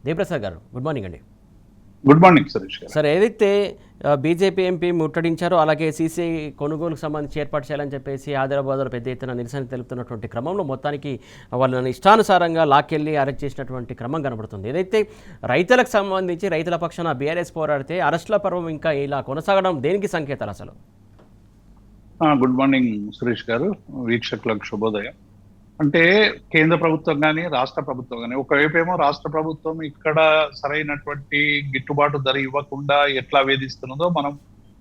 దేవప్రసాద్ గారు good morning అండి. Good morning Suresh గారు. సార్, ఏదైతే బీజేపీ ఎంపీ ముట్టడించారో అలాగే సీసీ కొనుగోలుకు సంబంధించి ఏర్పాటు చేయాలని చెప్పేసి ఆదిలాబాద్లో పెద్ద ఎత్తున నిరసన తెలుపుతున్నటువంటి క్రమంలో మొత్తానికి వాళ్ళని ఇష్టానుసారంగా లాక్కెళ్ళి అరెస్ట్ చేసినటువంటి క్రమం కనబడుతుంది. ఏదైతే రైతులకు సంబంధించి రైతుల పక్షాన బీఆర్ఎస్ పోరాడితే అరెస్టుల పర్వం ఇంకా ఇలా కొనసాగడం దేనికి సంకేతాలు అసలు? గుడ్ మార్నింగ్ సురేష్ గారు, వీక్షకులకు శుభోదయం. అంటే కేంద్ర ప్రభుత్వం కానీ రాష్ట్ర ప్రభుత్వం కానీ, ఒకవైపు ఏమో రాష్ట్ర ప్రభుత్వం ఇక్కడ సరైనటువంటి గిట్టుబాటు ధర ఇవ్వకుండా ఎట్లా వేధిస్తున్నదో మనం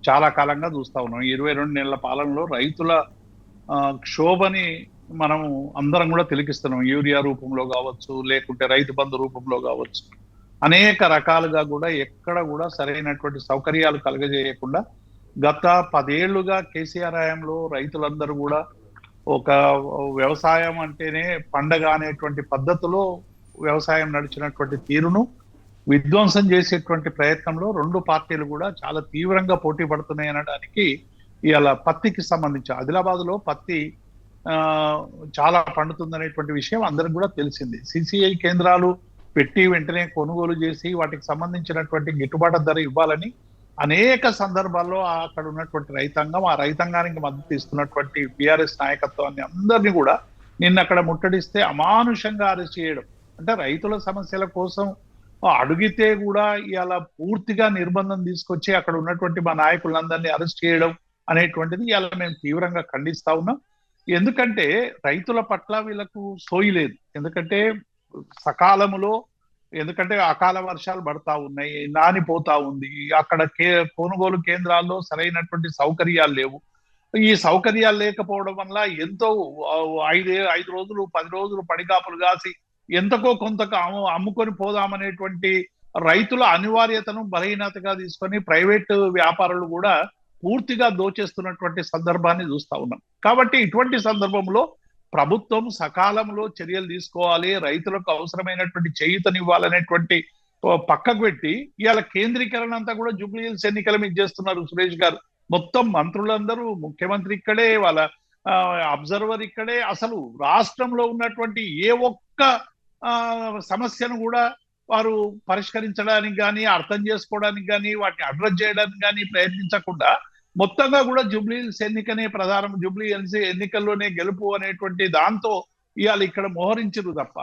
చాలా కాలంగా చూస్తా ఉన్నాం. 22 నెలల పాలనలో రైతుల క్షోభని మనం అందరం కూడా తిలకిస్తున్నాం. యూరియా రూపంలో కావచ్చు, లేకుంటే రైతు బంధు రూపంలో కావచ్చు, అనేక రకాలుగా కూడా ఎక్కడ కూడా సరైనటువంటి సౌకర్యాలు కలుగజేయకుండా గత 10 ఏళ్లుగా కేసీఆర్ హయాంలో రైతులందరూ కూడా ఒక వ్యవసాయం అంటేనే పండగ అనేటువంటి పద్ధతిలో వ్యవసాయం నడిచినటువంటి తీరును విధ్వంసం చేసేటువంటి ప్రయత్నంలో రెండు పార్టీలు కూడా చాలా తీవ్రంగా పోటీ పడుతున్నాయి అనడానికి ఇవాళ పత్తికి సంబంధించి ఆదిలాబాద్ లో పత్తి చాలా పండుతుందనేటువంటి విషయం అందరికి కూడా తెలిసింది. సిసిఐ కేంద్రాలు పెట్టి వెంటనే కొనుగోలు చేసి వాటికి సంబంధించినటువంటి గిట్టుబాటు ధర ఇవ్వాలని అనేక సందర్భాల్లో అక్కడ ఉన్నటువంటి రైతాంగం, ఆ రైతాంగానికి మద్దతు ఇస్తున్నటువంటి బీఆర్ఎస్ నాయకత్వాన్ని అందరినీ కూడా నిన్న అక్కడ ముట్టడిస్తే అమానుషంగా అరెస్ట్ చేయడం, అంటే రైతుల సమస్యల కోసం అడిగితే కూడా ఇవాళ పూర్తిగా నిర్బంధం తీసుకొచ్చి అక్కడ ఉన్నటువంటి మా నాయకులందరినీ అరెస్ట్ చేయడం అనేటువంటిది ఇవాళ మేము తీవ్రంగా ఖండిస్తా ఉన్నాం. ఎందుకంటే రైతుల పట్ల వీళ్ళకు సోయి లేదు. ఎందుకంటే సకాలములో, ఎందుకంటే అకాల వర్షాలు పడతా ఉన్నాయి, నానిపోతా ఉంది, అక్కడ కొనుగోలు కేంద్రాల్లో సరైనటువంటి సౌకర్యాలు లేవు. ఈ సౌకర్యాలు లేకపోవడం వల్ల ఎంతో 5 రోజులు 10 రోజులు పడిగాపులు కాసి ఎంతకో కొంతకు అమ్ముకొని పోదామనేటువంటి రైతుల అనివార్యతను బలహీనతగా తీసుకొని ప్రైవేటు వ్యాపారులు కూడా పూర్తిగా దోచేస్తున్నటువంటి సందర్భాన్ని చూస్తా ఉన్నాం. కాబట్టి ఇటువంటి సందర్భంలో ప్రభుత్వం సకాలంలో చర్యలు తీసుకోవాలి, రైతులకు అవసరమైనటువంటి చేయూతనివ్వాలనేటువంటి పక్కకు పెట్టి ఇవాళ కేంద్రీకరణ అంతా కూడా జూబ్లీ హిల్స్ ఎన్నికల మీద చేస్తున్నారు సురేష్ గారు. మొత్తం మంత్రులందరూ, ముఖ్యమంత్రి ఇక్కడే, వాళ్ళ అబ్జర్వర్ ఇక్కడే. అసలు రాష్ట్రంలో ఉన్నటువంటి ఏ ఒక్క సమస్యను కూడా వారు పరిష్కరించడానికి కానీ, అర్థం చేసుకోవడానికి కానీ, వాటిని అడ్రస్ చేయడానికి కానీ ప్రయత్నించకుండా మొత్తంగా కూడా జూబ్లీ హిల్స్ ఎన్నికనే ప్రధానం, జూబ్లీ హిల్స్ ఎన్నికల్లోనే గెలుపు అనేటువంటి దాంతో ఇవాళ ఇక్కడ మోహరించరు తప్ప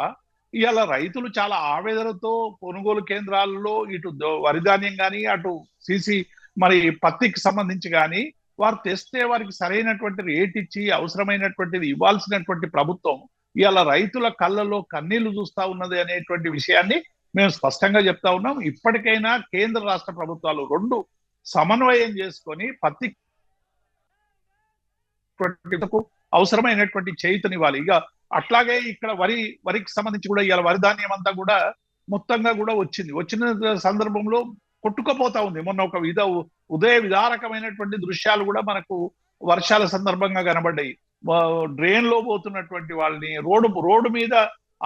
ఇవాళ రైతులు చాలా ఆవేదనతో కొనుగోలు కేంద్రాల్లో ఇటు వరిధాన్యం కానీ, అటు సీసీ మరి పత్తికి సంబంధించి కానీ వారు తెస్తే వారికి సరైనటువంటి రేట్ ఇచ్చి అవసరమైనటువంటిది ఇవ్వాల్సినటువంటి ప్రభుత్వం ఇవాళ రైతుల కళ్ళలో కన్నీళ్లు చూస్తా ఉన్నది అనేటువంటి విషయాన్ని మేము స్పష్టంగా చెప్తా ఉన్నాం. ఇప్పటికైనా కేంద్ర రాష్ట్ర ప్రభుత్వాలు రెండు సమన్వయం చేసుకొని పత్తి అవసరమైనటువంటి చేయూతనివ్వాలి. ఇక అట్లాగే ఇక్కడ వరికి సంబంధించి కూడా ఇవాళ వరిధాన్యం అంతా కూడా మొత్తంగా కూడా వచ్చిన సందర్భంలో కొట్టుకుపోతా ఉంది. మొన్న ఒక ఉదయ విదారకమైనటువంటి దృశ్యాలు కూడా మనకు వర్షాల సందర్భంగా కనబడ్డాయి. డ్రైన్ లో పోతున్నటువంటి వాళ్ళని రోడ్డు మీద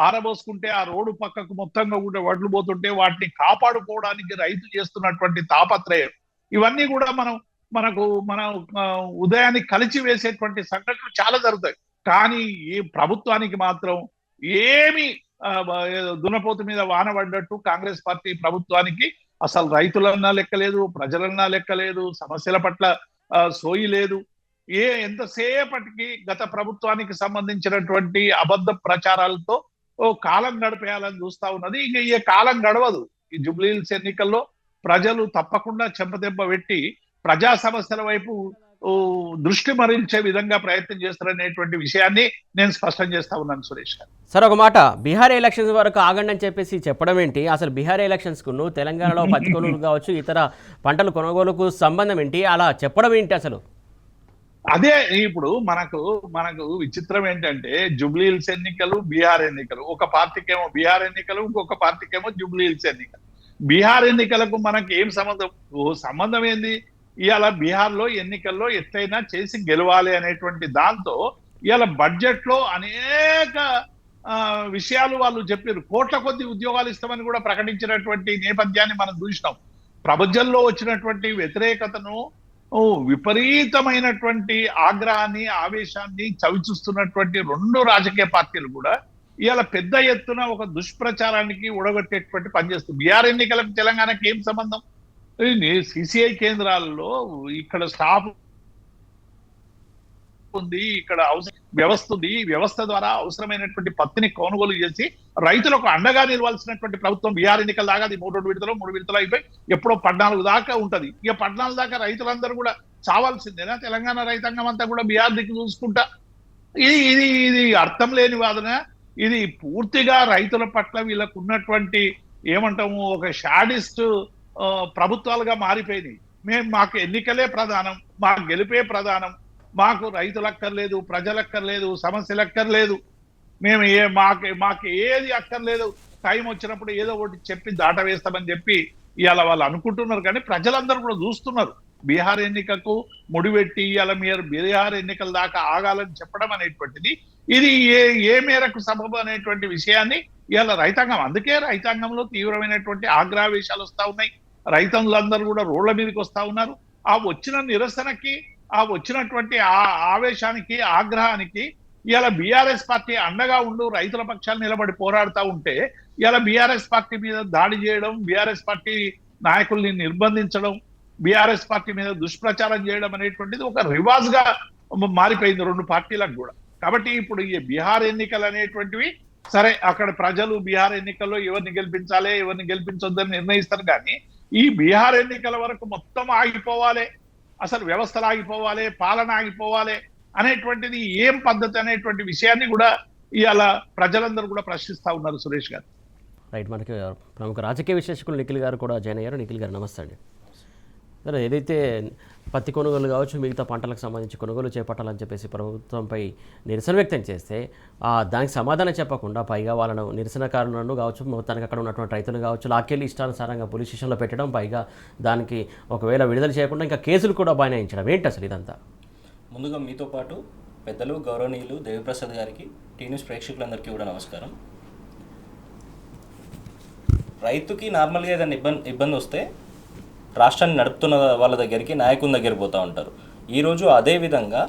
ఆరబోసుకుంటే ఆ రోడ్డు పక్కకు మొత్తంగా కూడా వడ్లు పోతుంటే వాటిని కాపాడుకోవడానికి రైతు చేస్తున్నటువంటి తాపత్రయం, ఇవన్నీ కూడా మన ఉదయాన్ని కలిసి వేసేటువంటి సంఘటనలు చాలా జరుగుతాయి. కానీ ఈ ప్రభుత్వానికి మాత్రం ఏమి దున్నపోతు మీద వాన పడ్డట్టు కాంగ్రెస్ పార్టీ ప్రభుత్వానికి అసలు రైతులన్నా లెక్కలేదు, ప్రజలన్నా లెక్కలేదు, సమస్యల పట్ల సోయి లేదు. ఎంతసేపటికి గత ప్రభుత్వానికి సంబంధించినటువంటి అబద్ధ ప్రచారాలతో కాలం గడిపేయాలని చూస్తా ఉన్నది. ఇక ఈ కాలం గడవదు. ఈ జూబ్లీ హిల్స్ ఎన్నికల్లో ప్రజలు తప్పకుండా చెంపదెబ్బ పెట్టి ప్రజా సమస్యల వైపు దృష్టి మరల్చే విధంగా ప్రయత్నం చేస్తారనేటువంటి విషయాన్ని నేను స్పష్టం చేస్తా ఉన్నాను సురేష్ గారు. సార్, ఒక మాట, బీహార్ ఎలక్షన్స్ వరకు ఆగండి అని చెప్పేసి చెప్పడం ఏంటి? అసలు బీహార్ ఎలక్షన్స్ కు తెలంగాణలో పత్తి కొనుగోలు కావచ్చు, ఇతర పంటల కొనుగోలుకు సంబంధం ఏంటి? అలా చెప్పడం ఏంటి అసలు? అదే ఇప్పుడు మనకు విచిత్రం ఏంటంటే జూబ్లీ హిల్స్ ఎన్నికలు, బీహార్ ఎన్నికలు, ఒక పార్టీకేమో బీహార్ ఎన్నికలు, ఇంకొక పార్టీకేమో జూబ్లీ హిల్స్ ఎన్నికలు. బీహార్ ఎన్నికలకు మనకి ఏం సంబంధం ఏంది? ఇవాళ బీహార్ లో ఎన్నికల్లో ఎట్లయినా చేసి గెలవాలి అనేటువంటి దాంతో ఇవాళ బడ్జెట్ లో అనేక విషయాలు వాళ్ళు చెప్పారు. కోట్ల కొద్ది ఉద్యోగాలు ఇస్తామని కూడా ప్రకటించినటువంటి నేపథ్యాన్ని మనం చూసినాం. ప్రపంచంలో వచ్చినటువంటి వ్యతిరేకతను, విపరీతమైనటువంటి ఆగ్రహాన్ని, ఆవేశాన్ని చవిచూస్తున్నటువంటి రెండు రాజకీయ పార్టీలు కూడా ఇవాళ పెద్ద ఎత్తున ఒక దుష్ప్రచారానికి ఉడగొట్టేటువంటి పనిచేస్తుంది. బీహార్ ఎన్నికలకు తెలంగాణకి ఏం సంబంధం? సిసిఐ కేంద్రాల్లో ఇక్కడ స్టాఫ్ ఉంది, ఇక్కడ వ్యవస్థ ఉంది. ఈ వ్యవస్థ ద్వారా అవసరమైనటువంటి పత్తిని కొనుగోలు చేసి రైతులకు అండగా నిలవాల్సినటువంటి ప్రభుత్వం బీహార్ ఎన్నికల దాకా అది 3 విడతలు అయిపోయి ఎప్పుడో 14 దాకా ఉంటది. ఇక 14 దాకా రైతులందరూ కూడా చావాల్సిందేనా? తెలంగాణ రైతాంగం అంతా కూడా బీహార్ దిక్కు చూసుకుంటా? ఇది ఇది ఇది అర్థం లేని వాదన. ఇది పూర్తిగా రైతుల పట్ల వీళ్ళకు ఉన్నటువంటి ఏమంటాము ఒక షాడిస్ట్ ప్రభుత్వాలుగా మారిపోయినాయి. మాకు ఎన్నికలే ప్రధానం, మా గెలిపే ప్రధానం, మాకు రైతులు అక్కర్లేదు, ప్రజలు అక్కర్లేదు, సమస్యలు అక్కర్లేదు, మేము మాకు ఏది అక్కర్లేదు, టైం వచ్చినప్పుడు ఏదో ఒకటి చెప్పి దాట వేస్తామని చెప్పి ఇవాళ వాళ్ళు అనుకుంటున్నారు. కానీ ప్రజలందరూ కూడా చూస్తున్నారు. బీహార్ ఎన్నికకు ముడిపెట్టి ఇవాళ మీరు బీహార్ ఎన్నికల దాకా ఆగాలని చెప్పడం అనేటువంటిది ఇది ఏ మేరకు సబబు అనేటువంటి విషయాన్ని ఇవాళ రైతాంగం, అందుకే రైతాంగంలో తీవ్రమైనటువంటి ఆగ్రహవేశాలు వస్తా ఉన్నాయి. రైతులందరూ కూడా రోడ్ల మీదకి వస్తా ఉన్నారు. ఆ వచ్చిన నిరసనకి, ఆ వచ్చినటువంటి ఆ ఆవేశానికి, ఆగ్రహానికి ఇవాళ బీఆర్ఎస్ పార్టీ అండగా ఉండు రైతుల పక్షాలు నిలబడి పోరాడుతూ ఉంటే ఇవాళ బీఆర్ఎస్ పార్టీ మీద దాడి చేయడం, బీఆర్ఎస్ పార్టీ నాయకుల్ని నిర్బంధించడం, బీఆర్ఎస్ పార్టీ మీద దుష్ప్రచారం చేయడం అనేటువంటిది ఒక రివాజ్ గా మారిపోయింది 2 పార్టీలకు కూడా. కాబట్టి ఇప్పుడు ఈ బీహార్ ఎన్నికలు అనేటువంటివి సరే, అక్కడ ప్రజలు బీహార్ ఎన్నికల్లో ఎవరిని గెలిపించాలి, ఎవరిని గెలిపించొద్దని నిర్ణయిస్తారు. కానీ ఈ బీహార్ ఎన్నికల వరకు మొత్తం ఆగిపోవాలి, అసలు వ్యవస్థలు ఆగిపోవాలి, పాలన ఆగిపోవాలి అనేటువంటిది ఏం పద్ధతి అనేటువంటి విషయాన్ని కూడా ఇవాళ ప్రజలందరూ కూడా ప్రశ్నిస్తా ఉన్నారు. సురేష్ గారు రైట్. మనకి ప్రముఖ రాజకీయ విశ్లేషకులు నిఖిల్ గారు కూడా జాయిన్ అయ్యారు. నిఖిల్ గారు నమస్తే అండి. సరే, ఏదైతే పత్తి కొనుగోలు కావచ్చు, మిగతా పంటలకు సంబంధించి కొనుగోలు చేపట్టాలని చెప్పేసి ప్రభుత్వంపై నిరసన వ్యక్తం చేస్తే దానికి సమాధానం చెప్పకుండా పైగా వాళ్ళను నిరసనకారులను కావచ్చు, మొత్తానికి అక్కడ ఉన్నటువంటి రైతులు కావచ్చు లాక్కెళ్ళి ఇష్టానుసారంగా పోలీస్ స్టేషన్లో పెట్టడం, పైగా దానికి ఒకవేళ విడుదల చేయకుండా ఇంకా కేసులు కూడా బనాయించడం, ఏంటి అసలు ఇదంతా? ముందుగా మీతో పాటు పెద్దలు గౌరవనీయులు దేవిప్రసాద్ గారికి, టీ న్యూస్ ప్రేక్షకులందరికీ కూడా నమస్కారం. రైతుకి నార్మల్గా ఏదైనా ఇబ్బంది వస్తే రాష్ట్రాన్ని నడుపుతున్న వాళ్ళ దగ్గరికి, నాయకుల దగ్గర పోతూ ఉంటారు. ఈరోజు అదేవిధంగా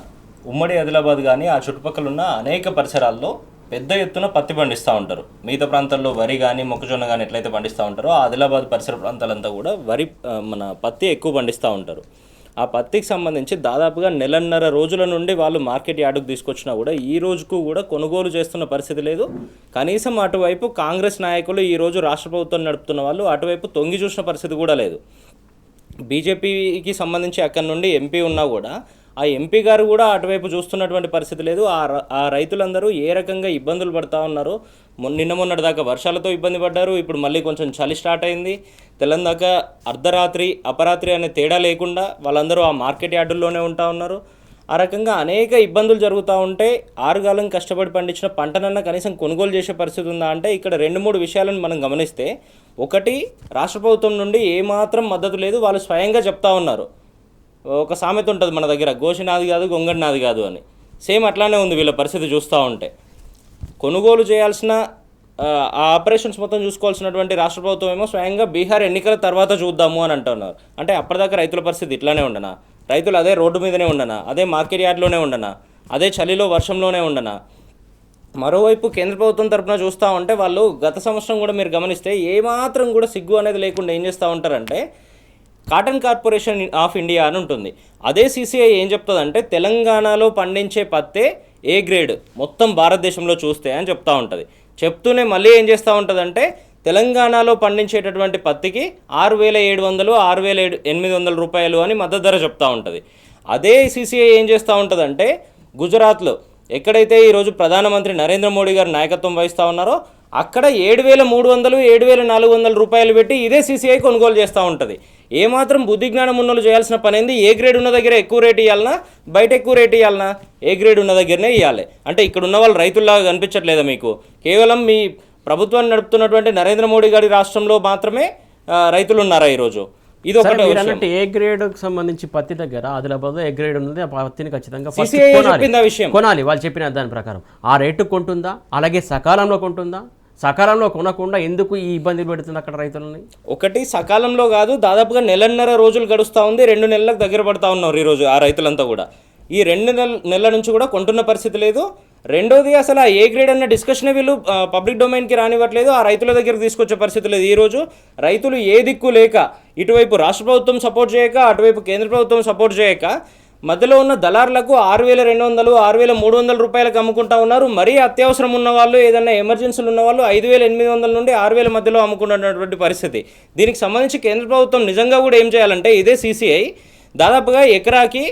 ఉమ్మడి ఆదిలాబాద్ కానీ ఆ చుట్టుపక్కల ఉన్న అనేక పరిసరాల్లో పెద్ద ఎత్తున పత్తి పండిస్తూ ఉంటారు. మిగతా ప్రాంతాల్లో వరి కానీ మొక్కజొన్న కానీ ఎట్లయితే పండిస్తూ ఉంటారో ఆదిలాబాద్ పరిసర ప్రాంతాలంతా కూడా పత్తి ఎక్కువ పండిస్తూ ఉంటారు. ఆ పత్తికి సంబంధించి దాదాపుగా 1.5 రోజుల నుండి వాళ్ళు మార్కెట్ యార్డుకు తీసుకొచ్చినా కూడా ఈ రోజుకు కూడా కొనుగోలు చేస్తున్న పరిస్థితి లేదు. కనీసం అటువైపు కాంగ్రెస్ నాయకులు, ఈరోజు రాష్ట్ర ప్రభుత్వం నడుపుతున్న వాళ్ళు అటువైపు తొంగి చూసిన పరిస్థితి కూడా లేదు. బీజేపీకి సంబంధించి అక్కడి నుండి ఎంపీ ఉన్నా కూడా ఆ ఎంపీ గారు కూడా అటువైపు చూస్తున్నటువంటి పరిస్థితి లేదు. ఆ రైతులందరూ ఏ రకంగా ఇబ్బందులు పడుతూ ఉన్నారో, మొన్నటి దాకా వర్షాలతో ఇబ్బంది పడ్డారు. ఇప్పుడు మళ్ళీ కొంచెం చలి స్టార్ట్ అయింది. తెల్లందాకా అర్ధరాత్రి అపరాత్రి అనే తేడా లేకుండా వాళ్ళందరూ ఆ మార్కెట్ యార్డుల్లోనే ఉంటా ఉన్నారు. ఆ రకంగా అనేక ఇబ్బందులు జరుగుతూ ఉంటే ఆరుగాలం కష్టపడి పండించిన పంటనన్నా కనీసం కొనుగోలు చేసే పరిస్థితి ఉందా అంటే ఇక్కడ 2-3 విషయాలను మనం గమనిస్తే, ఒకటి, రాష్ట్ర ప్రభుత్వం నుండి ఏమాత్రం మద్దతు లేదు. వాళ్ళు స్వయంగా చెప్తా ఉన్నారు. ఒక సామెత ఉంటుంది మన దగ్గర, గోషి నాది కాదు గొంగడి నాది కాదు అని. సేమ్ అట్లానే ఉంది వీళ్ళ పరిస్థితి చూస్తూ ఉంటే. కొనుగోలు చేయాల్సిన ఆ ఆపరేషన్స్ మొత్తం చూసుకోవాల్సినటువంటి రాష్ట్ర ప్రభుత్వం ఏమో స్వయంగా బీహార్ ఎన్నికల తర్వాత చూద్దాము అని అంటున్నారు. అంటే అప్పటిదాకా రైతుల పరిస్థితి ఇట్లానే ఉండనా? రైతులు అదే రోడ్డు మీదనే ఉండనా? అదే మార్కెట్ యార్డ్లోనే ఉండనా? అదే చలిలో వర్షంలోనే ఉండనా? మరోవైపు కేంద్ర ప్రభుత్వం తరఫున చూస్తూ ఉంటే వాళ్ళు గత సంవత్సరం కూడా మీరు గమనిస్తే ఏమాత్రం కూడా సిగ్గు అనేది లేకుండా ఏం చేస్తూ ఉంటారంటే, కాటన్ కార్పొరేషన్ ఆఫ్ ఇండియా అని ఉంటుంది. అదే సీసీఐ ఏం చెప్తుందంటే తెలంగాణలో పండించే పత్తే ఏ గ్రేడ్ మొత్తం భారతదేశంలో చూస్తే అని చెప్తూ ఉంటుంది. చెప్తూనే మళ్ళీ ఏం చేస్తూ ఉంటుందంటే తెలంగాణలో పండించేటటువంటి పత్తికి 6,700 6,800 రూపాయలు అని మద్దతు ధర చెప్తూ ఉంటుంది. అదే సీసీఐ ఏం చేస్తూ ఉంటుందంటే గుజరాత్లో ఎక్కడైతే ఈరోజు ప్రధానమంత్రి నరేంద్ర మోడీ గారు నాయకత్వం వహిస్తూ ఉన్నారో అక్కడ 7,300 7,400 రూపాయలు పెట్టి ఇదే సీసీఐ కొనుగోలు చేస్తూ ఉంటుంది. ఏమాత్రం బుద్ధి జ్ఞానం ఉన్నోళ్ళు చేయాల్సిన పని ఏంది? ఏ గ్రేడ్ ఉన్న దగ్గర ఎక్కువ రేటు ఇవ్వాలన్నా, బయట ఎక్కువ రేటు ఇవ్వాలన్నా? ఏ గ్రేడ్ ఉన్న దగ్గరనే ఇవ్వాలి. అంటే ఇక్కడ ఉన్న వాళ్ళు రైతుల్లాగా కనిపించట్లేదా మీకు? కేవలం మీ ప్రభుత్వాన్ని నడుపుతున్నటువంటి నరేంద్ర మోడీ గారి రాష్ట్రంలో మాత్రమే రైతులు ఉన్నారా ఈరోజు? ఇది ఒకటి. ఏ గ్రేడ్ సంబంధించి పత్తి దగ్గర ఆదిలాబాద్ ఏ గ్రేడ్ ఉన్నది, ఆ పత్తిని ఖచ్చితంగా కొనాలి. వాళ్ళు చెప్పిన దాని ప్రకారం ఆ రేటు కొంటుందా? అలాగే సకాలంలో కొంటుందా? సకాలంలో కొనకుండా ఎందుకు ఈ ఇబ్బంది పెడుతుంది అక్కడ రైతులని? ఒకటి, సకాలంలో కాదు, దాదాపుగా 1.5 రోజులు గడుస్తూ ఉంది. 2 నెలలకు దగ్గర పడతా ఉన్నారు ఈరోజు ఆ రైతులంతా కూడా. ఈ 2 నెలల నుంచి కూడా కొంటున్న పరిస్థితి లేదు. రెండోది అసలు ఆ ఏ గ్రేడ్ అన్న డిస్కషనే వీళ్ళు పబ్లిక్ డొమైన్కి రానివ్వట్లేదు, ఆ రైతుల దగ్గరికి తీసుకొచ్చే పరిస్థితి లేదు. ఈరోజు రైతులు ఏ దిక్కు లేక ఇటువైపు రాష్ట్ర ప్రభుత్వం సపోర్ట్ చేయక, అటువైపు కేంద్ర ప్రభుత్వం సపోర్ట్ చేయక మధ్యలో ఉన్న దళారులకు 6,200 6,300 రూపాయలకు అమ్ముకుంటా ఉన్నారు. మరీ అత్యవసరం ఉన్న వాళ్ళు, ఏదైనా ఎమర్జెన్సీలు ఉన్న వాళ్ళు 5,800 నుండి 6,000 మధ్యలో అమ్ముకుంటున్నటువంటి పరిస్థితి. దీనికి సంబంధించి కేంద్ర ప్రభుత్వం నిజంగా కూడా ఏం చేయాలంటే, ఇదే CCI దాదాపుగా ఎకరాకి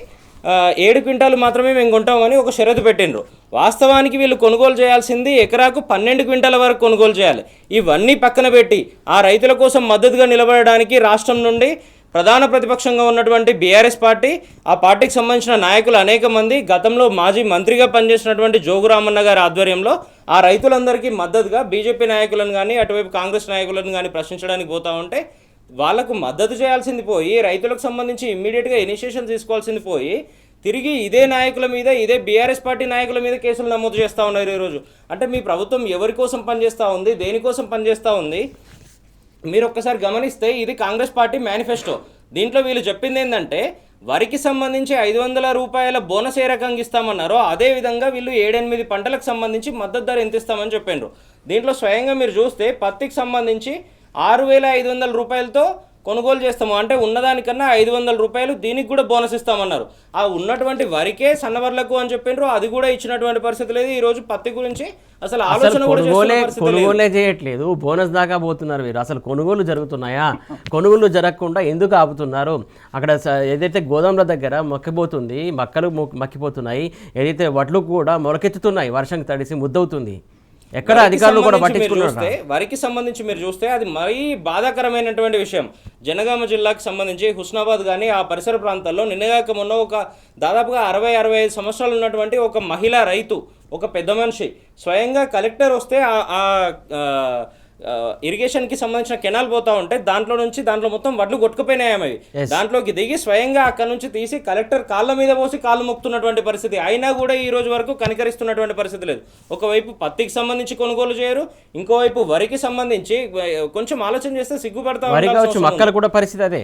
7 క్వింటాలు మాత్రమే మేము కొంటామని ఒక షరతు పెట్టిండ్రు. వాస్తవానికి వీళ్ళు కొనుగోలు చేయాల్సింది ఎకరాకు 12 క్వింటాల వరకు కొనుగోలు చేయాలి. ఇవన్నీ పక్కన పెట్టి ఆ రైతుల కోసం మద్దతుగా నిలబడడానికి రాష్ట్రం నుండి ప్రధాన ప్రతిపక్షంగా ఉన్నటువంటి బీఆర్ఎస్ పార్టీ, ఆ పార్టీకి సంబంధించిన నాయకులు అనేక మంది, గతంలో మాజీ మంత్రిగా పనిచేసినటువంటి జోగురామన్న గారి ఆధ్వర్యంలో ఆ రైతులందరికీ మద్దతుగా బీజేపీ నాయకులను కానీ అటువైపు కాంగ్రెస్ నాయకులను కానీ ప్రశ్నించడానికి పోతా ఉంటే, వాళ్లకు మద్దతు చేయాల్సింది పోయి, రైతులకు సంబంధించి ఇమ్మీడియట్గా ఇనిషియేషన్ తీసుకోవాల్సింది పోయి, తిరిగి ఇదే నాయకుల మీద, ఇదే బీఆర్ఎస్ పార్టీ నాయకుల మీద కేసులు నమోదు చేస్తూ ఉన్నారు ఈరోజు. అంటే మీ ప్రభుత్వం ఎవరి కోసం పనిచేస్తూ ఉంది, దేనికోసం పనిచేస్తూ ఉంది? మీరు ఒక్కసారి గమనిస్తే ఇది కాంగ్రెస్ పార్టీ మేనిఫెస్టో. దీంట్లో వీళ్ళు చెప్పింది ఏంటంటే, వరికి సంబంధించి 500 రూపాయల బోనస్ ఏ రకంగా ఇస్తామన్నారో అదేవిధంగా వీళ్ళు 7-8 పంటలకు సంబంధించి మద్దతు ధర ఎంత ఇస్తామని చెప్పిండ్రు. దీంట్లో స్వయంగా మీరు చూస్తే పత్తికి సంబంధించి 6,500 రూపాయలతో కొనుగోలు చేస్తాము, అంటే ఉన్నదానికన్నా 500 రూపాయలు దీనికి కూడా బోనస్ ఇస్తామన్నారు. ఆ ఉన్నటువంటి వరికే సన్నవర్లకు అని చెప్పిండ్రు, అది కూడా ఇచ్చినటువంటి పరిస్థితి లేదు. ఈ రోజు పత్తి గురించి అసలు ఆలోచన కొనుగోలే చేయట్లేదు, బోనస్ దాకా పోతున్నారు వీరు. అసలు కొనుగోలు జరుగుతున్నాయా? కొనుగోలు జరగకుండా ఎందుకు ఆపుతున్నారు? అక్కడ ఏదైతే గోదాముల దగ్గర మొక్కిపోతుంది, మక్కిపోతున్నాయి, ఏదైతే వడ్లు కూడా మొలకెత్తుతున్నాయి, వర్షం తడిసి ముద్దవుతుంది. ఎక్కడ అధికారులు కూడా పట్టించుకున్నారు. వరికి సంబంధించి మీరు చూస్తే అది మరీ బాధాకరమైనటువంటి విషయం. జనగామ జిల్లాకు సంబంధించి హుస్నాబాద్ కానీ ఆ పరిసర ప్రాంతాల్లో నిన్నగాక మొన్న ఒక దాదాపుగా 60-65 సంవత్సరాలు ఉన్నటువంటి ఒక మహిళా రైతు, ఒక పెద్ద మనిషి స్వయంగా కలెక్టర్ వస్తే ఇరిగేషన్కి సంబంధించిన కెనాల్ పోతా ఉంటే దాంట్లో మొత్తం వడ్లు కొట్టుకుపోయినాయి. అవి దాంట్లోకి దిగి స్వయంగా అక్కడ నుంచి తీసి కలెక్టర్ కాళ్ళ మీద పోసి కాళ్ళు మొక్కుతున్నటువంటి పరిస్థితి. అయినా కూడా ఈ రోజు వరకు కనికరిస్తున్నటువంటి పరిస్థితి లేదు. ఒకవైపు పత్తికి సంబంధించి కొనుగోలు చేయరు, ఇంకోవైపు వరికి సంబంధించి కొంచెం ఆలోచన చేస్తే సిగ్గుపడతా మక్కలు కూడా పరిస్థితి అదే.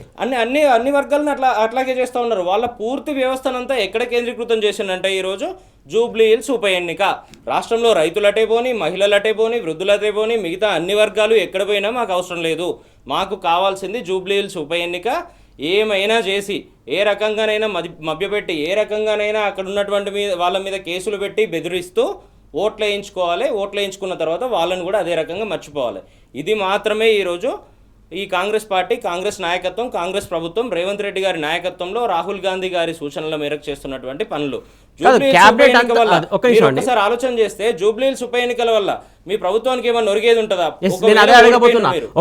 అన్ని వర్గాలను అట్లాగే చేస్తూ ఉన్నారు. వాళ్ళ పూర్తి వ్యవస్థనంతా ఎక్కడ కేంద్రీకృతం చేసిందంటే ఈరోజు జూబ్లీ హిల్స్ ఉప ఎన్నిక. రాష్ట్రంలో రైతులటే పోని, మహిళలటే పోని, వృద్ధులటే పోని, మిగతా అన్ని వర్గాలు ఎక్కడ పోయినా మాకు అవసరం లేదు. మాకు కావాల్సింది జూబ్లీ హిల్స్ ఉప ఎన్నిక. ఏమైనా చేసి, ఏ రకంగానైనా మభ్యపెట్టి, ఏ రకంగానైనా అక్కడ ఉన్నటువంటి వాళ్ళ మీద కేసులు పెట్టి బెదిరిస్తూ ఓట్లు వేయించుకోవాలి. ఓట్లు వేయించుకున్న తర్వాత వాళ్ళని కూడా అదే రకంగా మర్చిపోవాలి. ఇది మాత్రమే ఈరోజు ఈ కాంగ్రెస్ పార్టీ, కాంగ్రెస్ నాయకత్వం, కాంగ్రెస్ ప్రభుత్వం, రేవంత్ రెడ్డి గారి నాయకత్వంలో రాహుల్ గాంధీ గారి సూచనల మేరకు చేస్తున్నటువంటి పనులు. ఒకసారి ఆలోచన చేస్తే జూబ్లీ హిల్స్ ఉప ఎన్నికల వల్ల మీ ప్రభుత్వానికి ఏమన్నా ఒరిగేది ఉంటుందా?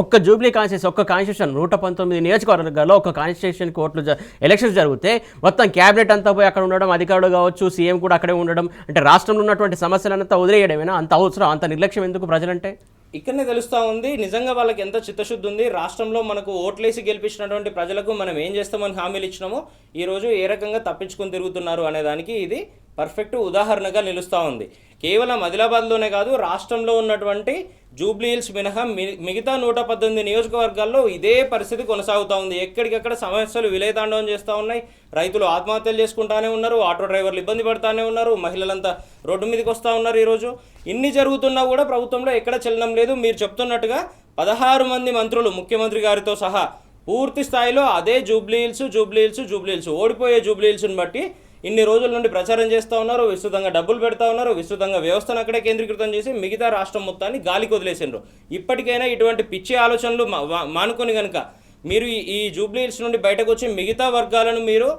ఒక్క జూబ్లీ కాన్స్టిట్యూషన్ 119 నియోజకవర్గాల్లో ఒక కాన్స్టిట్యూషన్ కోర్టులు ఎలక్షన్స్ జరిగితే మొత్తం క్యాబినెట్ అంతా పోయి అక్కడ ఉండడం, అధికారులు కావచ్చు, సీఎం కూడా అక్కడే ఉండడం, అంటే రాష్ట్రంలో ఉన్నటువంటి సమస్యలంతా వదిలేయడమేనా? అంత అవసరం, అంత నిర్లక్ష్యం ఎందుకు ప్రజలంటే? ఇక్కడనే తెలుస్తూ ఉంది నిజంగా వాళ్ళకి ఎంత చిత్తశుద్ధి ఉంది. రాష్ట్రంలో మనకు ఓట్లేసి గెలిపించినటువంటి ప్రజలకు మనం ఏం చేస్తామని హామీలు ఇచ్చినామో ఈరోజు ఏ రకంగా తప్పించుకొని తిరుగుతున్నారు అనేదానికి ఇది పర్ఫెక్ట్ ఉదాహరణగా నిలుస్తూ ఉంది. కేవలం ఆదిలాబాద్లోనే కాదు, రాష్ట్రంలో ఉన్నటువంటి జూబ్లీ హిల్స్ మినహా మిగతా 118 నియోజకవర్గాల్లో ఇదే పరిస్థితి కొనసాగుతూ ఉంది. ఎక్కడికెక్కడ సమస్యలు విలయతాండవం చేస్తూ ఉన్నాయి. రైతులు ఆత్మహత్యలు చేసుకుంటానే ఉన్నారు, ఆటో డ్రైవర్లు ఇబ్బంది పడుతూనే ఉన్నారు, మహిళలంతా రోడ్డు మీదకి వస్తూ ఉన్నారు. ఈరోజు ఇన్ని జరుగుతున్నా కూడా ప్రభుత్వంలో ఎక్కడ చలనం లేదు. మీరు చెప్తున్నట్టుగా 16 మంది మంత్రులు ముఖ్యమంత్రి గారితో సహా పూర్తి స్థాయిలో అదే జూబ్లీ హిల్స్ ఓడిపోయే జూబ్లీ హిల్స్ని బట్టి ఇన్ని రోజుల నుండి ప్రచారం చేస్తూ ఉన్నారు, విస్తృతంగా డబ్బులు పెడతా ఉన్నారు, విస్తృతంగా వ్యవస్థను అక్కడే కేంద్రీకృతం చేసి మిగతా రాష్ట్రం మొత్తాన్ని గాలికి వదిలేసిండ్రు. ఇప్పటికైనా ఇటువంటి పిచ్చి ఆలోచనలు మానుకొని కనుక మీరు ఈ జూబ్లీ హిల్స్ నుండి బయటకు వచ్చి మిగతా వర్గాలను మీరు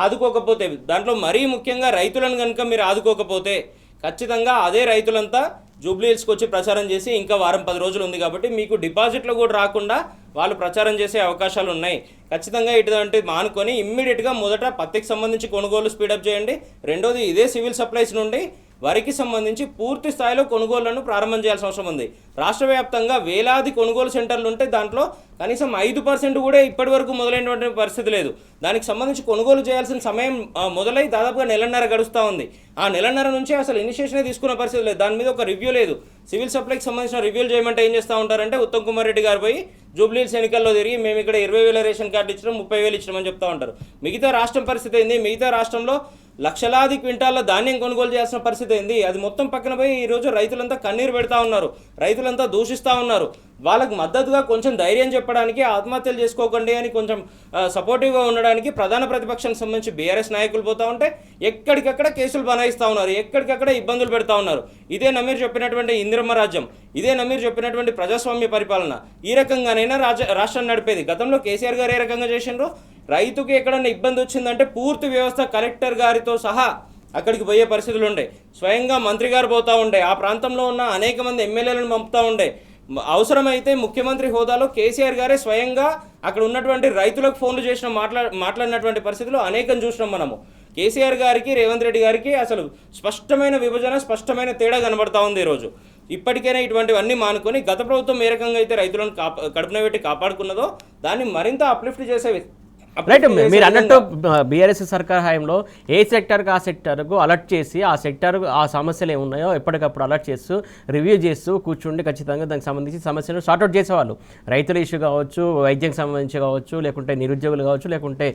ఆదుకోకపోతే, దాంట్లో మరీ ముఖ్యంగా రైతులను కనుక మీరు ఆదుకోకపోతే ఖచ్చితంగా అదే రైతులంతా జూబ్లీ హిల్స్కి వచ్చి ప్రచారం చేసి ఇంకా వారం 10 రోజులు ఉంది కాబట్టి మీకు డిపాజిట్లు కూడా రాకుండా వాళ్ళు ప్రచారం చేసే అవకాశాలు ఉన్నాయి. ఖచ్చితంగా ఇటువంటి మానుకొని ఇమ్మీడియట్గా మొదట పత్తికి సంబంధించి కొనుగోలు స్పీడప్ చేయండి. రెండోది ఇదే సివిల్ సప్లైస్ నుండి వరికి సంబంధించి పూర్తి స్థాయిలో కొనుగోళ్లను ప్రారంభం చేయాల్సిన అవసరం ఉంది. రాష్ట్ర వ్యాప్తంగా వేలాది కొనుగోలు సెంటర్లు ఉంటే దాంట్లో కనీసం 5% కూడా ఇప్పటి వరకు మొదలైనటువంటి పరిస్థితి లేదు. దానికి సంబంధించి కొనుగోలు చేయాల్సిన సమయం మొదలై దాదాపుగా నెలన్నర గడుస్తూ ఉంది. ఆ నెలన్నర నుంచి అసలు ఇనిషియేషనే తీసుకున్న పరిస్థితి లేదు. దాని మీద ఒక రివ్యూ లేదు. సివిల్ సప్లైకి సంబంధించిన రివ్యూలు చేయమంటే ఏం చేస్తూ ఉంటారంటే ఉత్తమ్ కుమార్ రెడ్డి గారు పోయి జూబ్లీహిల్స్ ఎన్నికల్లో తిరిగి మేము ఇక్కడ 20,000 రేషన్ కార్డు ఇచ్చినాం, 30,000 ఇచ్చినామని చెప్తా ఉంటారు. మిగతా రాష్ట్రం పరిస్థితి ఏంది? మిగతా రాష్ట్రంలో లక్షలాది క్వింటాల ధాన్యం కొనుగోలు చేయాల్సిన పరిస్థితి ఏంది? అది మొత్తం పక్కన పోయి ఈరోజు రైతులంతా కన్నీరు పెడతా ఉన్నారు, రైతులంతా దూషిస్తూ ఉన్నారు. వాళ్ళకి మద్దతుగా కొంచెం ధైర్యం చెప్పడానికి, ఆత్మహత్యలు చేసుకోకండి అని కొంచెం సపోర్టివ్గా ఉండడానికి ప్రధాన ప్రతిపక్షానికి సంబంధించి బీఆర్ఎస్ నాయకులు పోతూ ఉంటే ఎక్కడికక్కడ కేసులు బనాయిస్తూ ఉన్నారు, ఎక్కడికక్కడ ఇబ్బందులు పెడతా ఉన్నారు. ఇదే నమీర్ చెప్పినటువంటి ఇందిరమ్మ రాజ్యం, ఇదే నమీర్ చెప్పినటువంటి ప్రజాస్వామ్య పరిపాలన. ఈ రకంగానైనా రాష్ట్రాన్ని నడిపేది. గతంలో కేసీఆర్ గారు ఏ రకంగా చేసిండ్రు? రైతుకి ఎక్కడన్నా ఇబ్బంది వచ్చిందంటే పూర్తి వ్యవస్థ కలెక్టర్ గారితో సహా అక్కడికి పోయే పరిస్థితులు ఉండే, స్వయంగా మంత్రి గారు పోతూ ఉండే, ఆ ప్రాంతంలో ఉన్న అనేక మంది ఎమ్మెల్యేలను పంపుతూ ఉండే. అవసరమైతే ముఖ్యమంత్రి హోదాలో కేసీఆర్ గారే స్వయంగా అక్కడ ఉన్నటువంటి రైతులకు ఫోన్లు చేసిన మాట్లాడినటువంటి పరిస్థితులు అనేకం చూసినాం మనము. కేసీఆర్ గారికి, రేవంత్ రెడ్డి గారికి అసలు స్పష్టమైన విభజన, స్పష్టమైన తేడా కనబడతా ఉంది ఈరోజు. ఇప్పటికైనా ఇటువంటివన్నీ మానుకొని గత ప్రభుత్వం ఏ రకంగా అయితే రైతులను కడుపున పెట్టి కాపాడుకున్నదో దాన్ని మరింత అప్లిఫ్ట్ చేసేవి. రైట్, మీరు అన్నట్టు బీఆర్ఎస్ సర్కార్ హయాంలో ఏ సెక్టర్కి ఆ సెక్టర్కు అలర్ట్ చేసి ఆ సెక్టర్ ఆ సమస్యలు ఏమున్నాయో ఎప్పటికప్పుడు అలర్ట్ చేస్తూ రివ్యూ చేస్తూ కూర్చుండి ఖచ్చితంగా దానికి సంబంధించి సమస్యను సార్ట్అవుట్ చేసేవాళ్ళు. రైతుల ఇష్యూ కావచ్చు, వైద్యం సంబంధించి కావచ్చు, లేకుంటే నిరుద్యోగులు కావచ్చు, లేకుంటే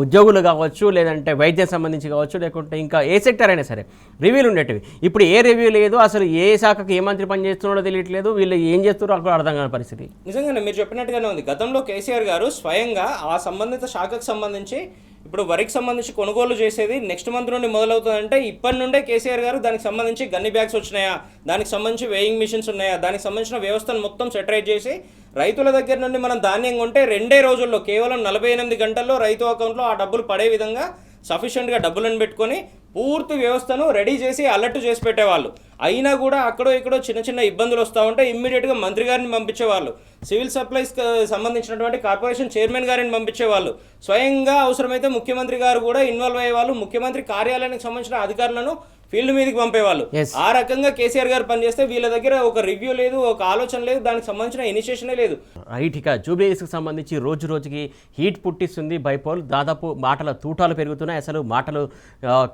ఉద్యోగులు కావచ్చు, లేదంటే వైద్యం సంబంధించి కావచ్చు, లేకుంటే ఇంకా ఏ సెక్టర్ అయినా సరే రివ్యూలు ఉండేటివి. ఇప్పుడు ఏ రివ్యూ లేదు, అసలు ఏ శాఖకు ఏ మంత్రి పని చేస్తున్నాడో తెలియట్లేదు, వీళ్ళు ఏం చేస్తున్నారో అక్కడ అర్థం కాని పరిస్థితి. నిజంగానే మీరు చెప్పినట్టుగానే ఉంది. గతంలో కేసీఆర్ గారు స్వయంగా ఆ సంబంధిత శాఖకు సంబంధించి ఇప్పుడు వరికి సంబంధించి కొనుగోలు చేసేది నెక్స్ట్ మంత్ నుండి మొదలవుతుందంటే ఇప్పటి నుండే కేసీఆర్ గారు దానికి సంబంధించి గన్ని బ్యాగ్స్ వచ్చినాయా, దానికి సంబంధించి వేయింగ్ మిషన్స్ ఉన్నాయా, దానికి సంబంధించిన వ్యవస్థను మొత్తం సెటరైట్ చేసి రైతుల దగ్గర నుండి మనం ధాన్యం కొంటే 2 రోజుల్లో కేవలం 48 గంటల్లో రైతు అకౌంట్లో ఆ డబ్బులు పడే విధంగా సఫిషియెంట్గా డబ్బులను పెట్టుకొని పూర్తి వ్యవస్థను రెడీ చేసి అలర్ట్ చేసి పెట్టేవాళ్ళు. అయినా కూడా అక్కడో ఇక్కడో చిన్న చిన్న ఇబ్బందులు వస్తూ ఉంటే ఇమ్మీడియట్గా మంత్రి గారిని పంపించేవాళ్ళు, సివిల్ సప్లైస్కి సంబంధించినటువంటి కార్పొరేషన్ చైర్మన్ గారిని పంపించేవాళ్ళు, స్వయంగా అవసరమైతే ముఖ్యమంత్రి గారు కూడా ఇన్వాల్వ్ అయ్యేవాళ్ళు, ముఖ్యమంత్రి కార్యాలయానికి సంబంధించిన అధికారులను ఫీల్డ్ మీదకి పంపేవాళ్ళు. ఆ రకంగా కేసీఆర్ గారు పనిచేస్తే వీళ్ళ దగ్గర ఒక రివ్యూ లేదు, ఒక ఆలోచన లేదు, దానికి సంబంధించిన ఇనిషియేషనే లేదు. రైట్, ఇక జూబ్లీహిల్స్కి సంబంధించి రోజు రోజుకి హీట్ పుట్టిస్తుంది బైపోల్. దాదాపు మాటల తూటాలు పెరుగుతున్నాయి, అసలు మాటలు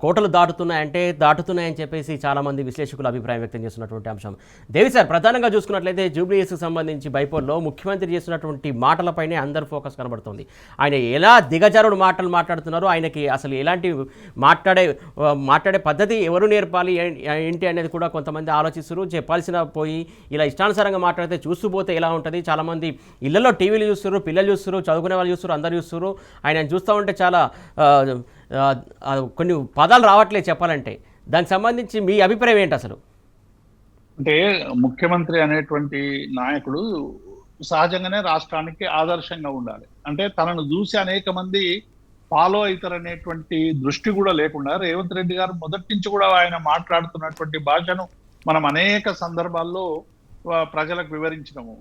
కోటలు దాటుతున్నాయని చెప్పేసి చాలామంది విశ్లేషకులు అభిప్రాయం వ్యక్తం చేస్తున్నటువంటి అంశం. దేవి సార్, ప్రధానంగా చూసుకున్నట్లయితే జూబ్లీహిల్స్కి సంబంధించి బైపోల్లో ముఖ్యమంత్రి చేస్తున్నటువంటి మాటలపైనే అందరు ఫోకస్ కనబడుతుంది. ఆయన ఎలా దిగజారుడు మాటలు మాట్లాడుతున్నారు, ఆయనకి అసలు ఎలాంటి మాట్లాడే పద్ధతి ఎవరు నేర్పాలి ఏంటి అనేది కూడా కొంతమంది ఆలోచిస్తారు. చెప్పాల్సిన పోయి ఇలా ఇష్టానుసారంగా మాట్లాడితే చూస్తూ పోతే ఎలా ఉంటుంది. చాలామంది ఇళ్లలో టీవీలు చూస్తారు, పిల్లలు చూస్తారు, చదువుకునే వాళ్ళు చూస్తారు, అందరు చూస్తారు. ఆయన చూస్తూ ఉంటే చాలా కొన్ని పదాలు రావట్లేదు చెప్పాలంటే. దానికి సంబంధించి మీ అభిప్రాయం ఏంటి అసలు? అంటే ముఖ్యమంత్రి అనేటువంటి నాయకుడు సహజంగానే రాష్ట్రానికి ఆదర్శంగా ఉండాలి. అంటే తనను చూసి అనేక మంది ఫాలో అవుతారనేటువంటి దృష్టి కూడా లేకుండా రేవంత్ రెడ్డి గారు మొదటి నుంచి కూడా ఆయన మాట్లాడుతున్నటువంటి భాషను మనం అనేక సందర్భాల్లో ప్రజలకు వివరించినాము.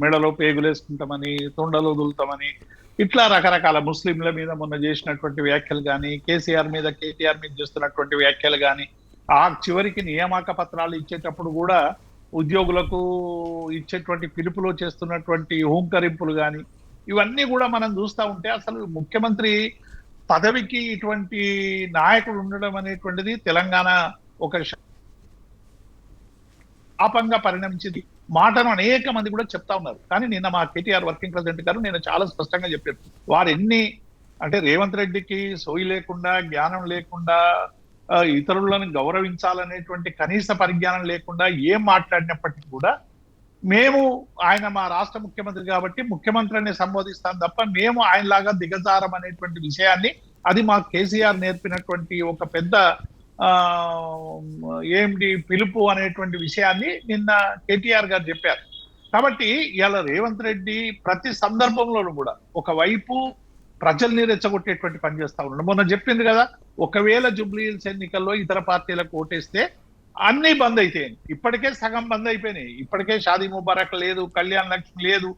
మెడలో పేగులేసుకుంటామని, తొండలో వదులుతామని, ఇట్లా రకరకాల ముస్లింల మీద మొన్న చేసినటువంటి వ్యాఖ్యలు కానీ, కేసీఆర్ మీద, కేటీఆర్ మీద చేస్తున్నటువంటి వ్యాఖ్యలు కానీ, ఆ చివరికి నియామక పత్రాలు ఇచ్చేటప్పుడు కూడా ఉద్యోగులకు ఇచ్చేటువంటి పిలుపులో చేస్తున్నటువంటి హూంకరింపులు కానీ, ఇవన్నీ కూడా మనం చూస్తూ ఉంటే అసలు ముఖ్యమంత్రి పదవికి ఇటువంటి నాయకుడు ఉండడం అనేటువంటిది తెలంగాణ ఒక శాపంగా పరిణమించింది. మాటను అనేక మంది కూడా చెప్తా ఉన్నారు. కానీ నిన్న మా కేటీఆర్ వర్కింగ్ ప్రెసిడెంట్ గారు నేను చాలా స్పష్టంగా చెప్పారు, వారు ఎన్ని అంటే రేవంత్ రెడ్డికి సోయి లేకుండా, జ్ఞానం లేకుండా, ఇతరులను గౌరవించాలనేటువంటి కనీస పరిజ్ఞానం లేకుండా ఏం మాట్లాడినప్పటికీ కూడా మేము ఆయన మా రాష్ట్ర ముఖ్యమంత్రి కాబట్టి ముఖ్యమంత్రిని సంబోధిస్తాం తప్ప మేము ఆయనలాగా దిగజారం అనేటువంటి విషయాన్ని, అది మా కేసీఆర్ నేర్పినటువంటి ఒక పెద్ద ఏంటి పిలుపు అనేటువంటి విషయాన్ని నిన్న కేటీఆర్ గారు చెప్పారు. కాబట్టి ఇలా రేవంత్ రెడ్డి ప్రతి సందర్భంలోనూ కూడా ఒకవైపు ప్రజల్ని రెచ్చగొట్టేటువంటి పని చేస్తా ఉన్నాడు. మొన్న చెప్పింది కదా, ఒకవేళ జూబ్లీహిల్స్ ఎన్నికల్లో ఇతర పార్టీలకు ఓటేస్తే అన్ని బంద్ అయిపోయాయి. ఇప్పటికే సగం బంద్ అయిపోయినాయి. ఇప్పటికే షాదీ ముబారక్ లేదు, కళ్యాణ లక్ష్మి లేదు,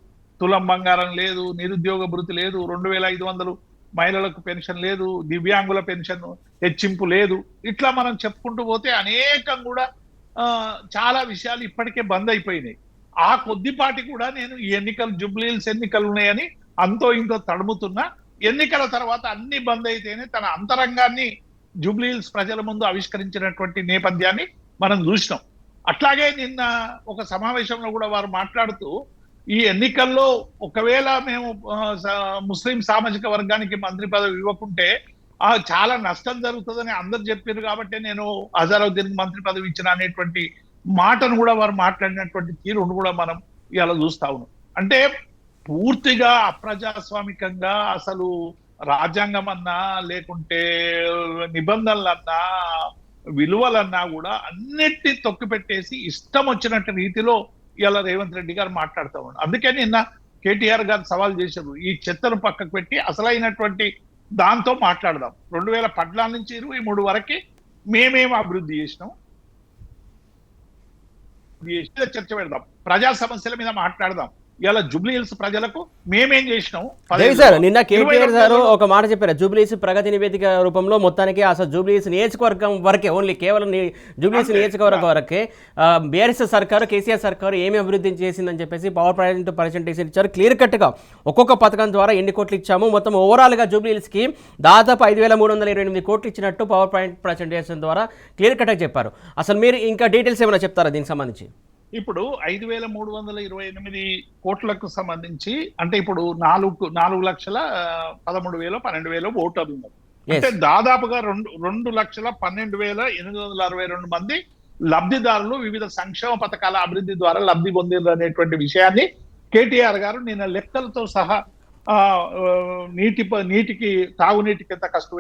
తులం బంగారం లేదు, నిరుద్యోగ భృతి లేదు, 2500 మహిళలకు పెన్షన్ లేదు, దివ్యాంగుల పెన్షన్ హెచ్చింపు లేదు. ఇట్లా మనం చెప్పుకుంటూ పోతే అనేకం కూడా చాలా విషయాలు ఇప్పటికే బంద్ అయిపోయినాయి. ఆ కొద్దిపాటి కూడా నేను ఈ ఎన్నికలు జూబ్లీహిల్స్ ఎన్నికలు ఉన్నాయని అంతో ఇంతో తడుముతున్నా. ఎన్నికల తర్వాత అన్ని బంద్ అయితేనే తన అంతరంగాన్ని జూబ్లీహిల్స్ ప్రజల ముందు ఆవిష్కరించినటువంటి నేపథ్యాన్ని మనం చూసినాం. అట్లాగే నిన్న ఒక సమావేశంలో కూడా వారు మాట్లాడుతూ ఈ ఎన్నికల్లో ఒకవేళ మేము ముస్లిం సామాజిక వర్గానికి మంత్రి పదవి ఇవ్వకుంటే చాలా నష్టం జరుగుతుందని అందరు చెప్పారు కాబట్టి నేను అజారుద్దీన్ మంత్రి పదవి ఇచ్చిన అనేటువంటి మాటను కూడా వారు మాట్లాడినటువంటి తీరును కూడా మనం ఇలా చూస్తా ఉన్నాం. అంటే పూర్తిగా అప్రజాస్వామికంగా అసలు రాజ్యాంగం అన్నా లేకుంటే నిబంధనలన్నా విలువలన్నా కూడా అన్నిటినీ తొక్కిపెట్టేసి ఇష్టం వచ్చినట్టు రీతిలో ఇలా రేవంత్ రెడ్డి గారు మాట్లాడుతూ ఉన్నారు. అందుకే నిన్న కేటీఆర్ గారు సవాల్ చేశారు, ఈ చెత్తను పక్కకు పెట్టి అసలైనటువంటి దాంతో మాట్లాడదాం. 2014 నుంచి 23 వరకు మేమేం అభివృద్ధి చేసినాం చర్చ పెడదాం, ప్రజా సమస్యల మీద మాట్లాడదాం. ఇలా జూబ్లీహిల్స్ ప్రజలకు మేమేం చేసినాం. సార్ నిన్న కేటీఆర్ గారు ఒక మాట చెప్పారు, జూబ్లీహిల్స్ ప్రగతి నివేదిక రూపంలో మొత్తానికి అసలు జూబ్లీహిల్స్ నియోజకవర్గం వరకే, ఓన్లీ కేవలం జూబ్లీహిల్స్ నియోజకవర్గం వరకే బీఆర్ఎస్ సర్కారు కేసీఆర్ సర్కారు ఏమి అభివృద్ధి చేసిందని చెప్పేసి పవర్ పాయింట్ ప్రజెంటేషన్ ఇచ్చారు. క్లియర్ కట్గా ఒక్కొక్క పథకం ద్వారా ఎన్ని కోట్లు ఇచ్చాము, మొత్తం ఓవరాల్గా జూబ్లీహిల్స్కి దాదాపు 5,328 కోట్లు ఇచ్చినట్టు పవర్ పాయింట్ ప్రజెంటేషన్ ద్వారా క్లియర్ కట్గా చెప్పారు. అసలు మీరు ఇంకా డీటెయిల్స్ ఏమైనా చెప్తారా దీనికి సంబంధించి? ఇప్పుడు 5,328 కోట్లకు సంబంధింంచి అంటే ఇప్పుడు 4,13,000 12,000 ఓటర్లు ఉన్నారు. అంటే దాదాపుగా 2,12,862 మంది లబ్ధిదారులు వివిధ సంక్షేమ పథకాల అభివృద్ధి ద్వారా లబ్ధి పొందిండ్రు అనేటువంటి విషయాన్ని కేటీఆర్ గారు నిన్న లెక్కలతో సహా నీటికి తాగునీటికి ఎంత ఖర్చు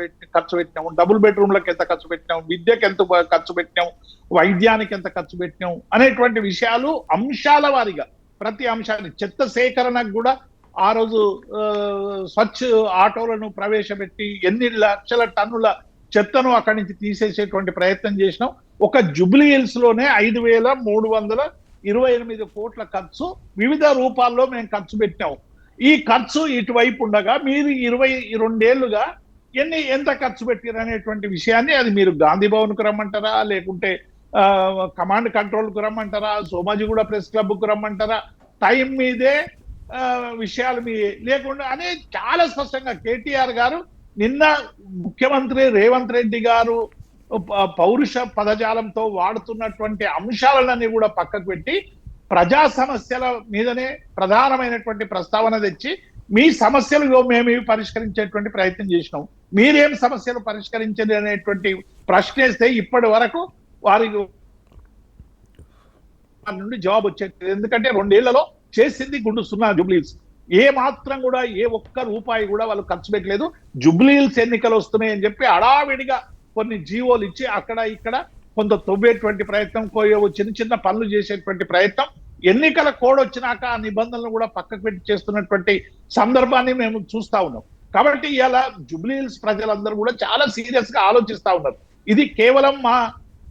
పెట్టినాం, డబుల్ బెడ్రూమ్లకు ఎంత ఖర్చు పెట్టినాం, విద్యకి ఎంత ఖర్చు పెట్టినాం, వైద్యానికి ఎంత ఖర్చు పెట్టినాం అనేటువంటి విషయాలు అంశాల వారీగా ప్రతి అంశాన్ని, చెత్త సేకరణకు కూడా ఆ రోజు స్వచ్ఛ ఆటోలను ప్రవేశపెట్టి ఎన్ని లక్షల టన్నుల చెత్తను అక్కడి నుంచి తీసేసేటువంటి ప్రయత్నం చేసినాం. ఒక జూబ్లీహిల్స్ లోనే 5,328 కోట్ల ఖర్చు వివిధ రూపాల్లో మేము ఖర్చు పెట్టాం. ఈ ఖర్చు ఇటువైపు ఉండగా మీరు 22 ఏళ్లుగా ఎంత ఖర్చు పెట్టారు అనేటువంటి విషయాన్ని, అది మీరు గాంధీ భవన్ కు రమ్మంటారా, లేకుంటే కమాండ్ కంట్రోల్ కు రమ్మంటారా, సోమాజిగూడ ప్రెస్ క్లబ్ కు రమ్మంటారా, టైం మీదే విషయాలు మీ లేకుండా అనే చాలా స్పష్టంగా కేటీఆర్ గారు నిన్న ముఖ్యమంత్రి రేవంత్ రెడ్డి గారు పౌరుష పదజాలంతో వాడుతున్నటువంటి అంశాలన్నీ కూడా పక్కకు పెట్టి ప్రజా సమస్యల మీదనే ప్రధానమైనటువంటి ప్రస్తావన తెచ్చి మీ సమస్యలు మేము పరిష్కరించేటువంటి ప్రయత్నం చేసినాం, మీరేం సమస్యలు పరిష్కరించండి అనేటువంటి ప్రశ్నేస్తే ఇప్పటి వరకు వారికి నుండి జవాబు వచ్చేది. ఎందుకంటే 2 ఏళ్లలో చేసింది గుండు సున్నా జూబ్లీహిల్స్. ఏ మాత్రం కూడా ఏ ఒక్క రూపాయి కూడా వాళ్ళు ఖర్చు పెట్టలేదు. జూబ్లీహిల్స్ ఎన్నికలు వస్తున్నాయని చెప్పి అడావిడిగా కొన్ని జీవోలు ఇచ్చి అక్కడ ఇక్కడ కొంత తవ్వేటువంటి ప్రయత్నం, చిన్న చిన్న పనులు చేసేటువంటి ప్రయత్నం, ఎన్నికల కోడ్ వచ్చినాక ఆ నిబంధనలు కూడా పక్కకు పెట్టి చేస్తున్నటువంటి సందర్భాన్ని మేము చూస్తా ఉన్నాం. కాబట్టి ఇలా జూబ్లీహిల్స్ ప్రజలందరూ కూడా చాలా సీరియస్ గా ఆలోచిస్తా ఉన్నారు. ఇది కేవలం మా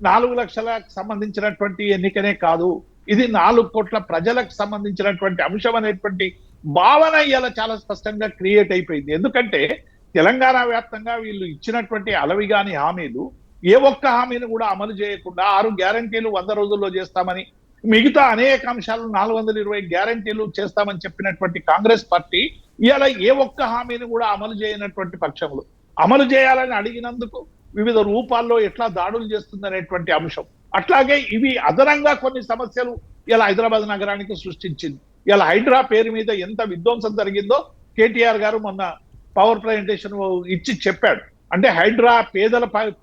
4 లక్షలకు సంబంధించినటువంటి ఎన్నికనే కాదు, ఇది 4 కోట్ల ప్రజలకు సంబంధించినటువంటి అంశం అనేటువంటి భావన ఇలా చాలా స్పష్టంగా క్రియేట్ అయిపోయింది. ఎందుకంటే తెలంగాణ వ్యాప్తంగా వీళ్ళు ఇచ్చినటువంటి అలవిగాని హామీలు ఏ ఒక్క హామీని కూడా అమలు చేయకుండా 6 గ్యారంటీలు 100 రోజుల్లో చేస్తామని, మిగతా అనేక అంశాలు 420 గ్యారంటీలు చేస్తామని చెప్పినటువంటి కాంగ్రెస్ పార్టీ ఇవాళ ఏ ఒక్క హామీని కూడా అమలు చేయనటువంటి పక్షంలో అమలు చేయాలని అడిగినందుకు వివిధ రూపాల్లో ఎట్లా దాడులు చేస్తుందనేటువంటి అంశం. అట్లాగే ఇవి అదనంగా కొన్ని సమస్యలు ఇలా హైదరాబాద్ నగరానికి సృష్టించింది. ఇలా హైడ్రా పేరు మీద ఎంత విధ్వంసం జరిగిందో కేటీఆర్ గారు మొన్న పవర్ ప్రజెంటేషన్ ఇచ్చి చెప్పాడు. అంటే హైడ్రా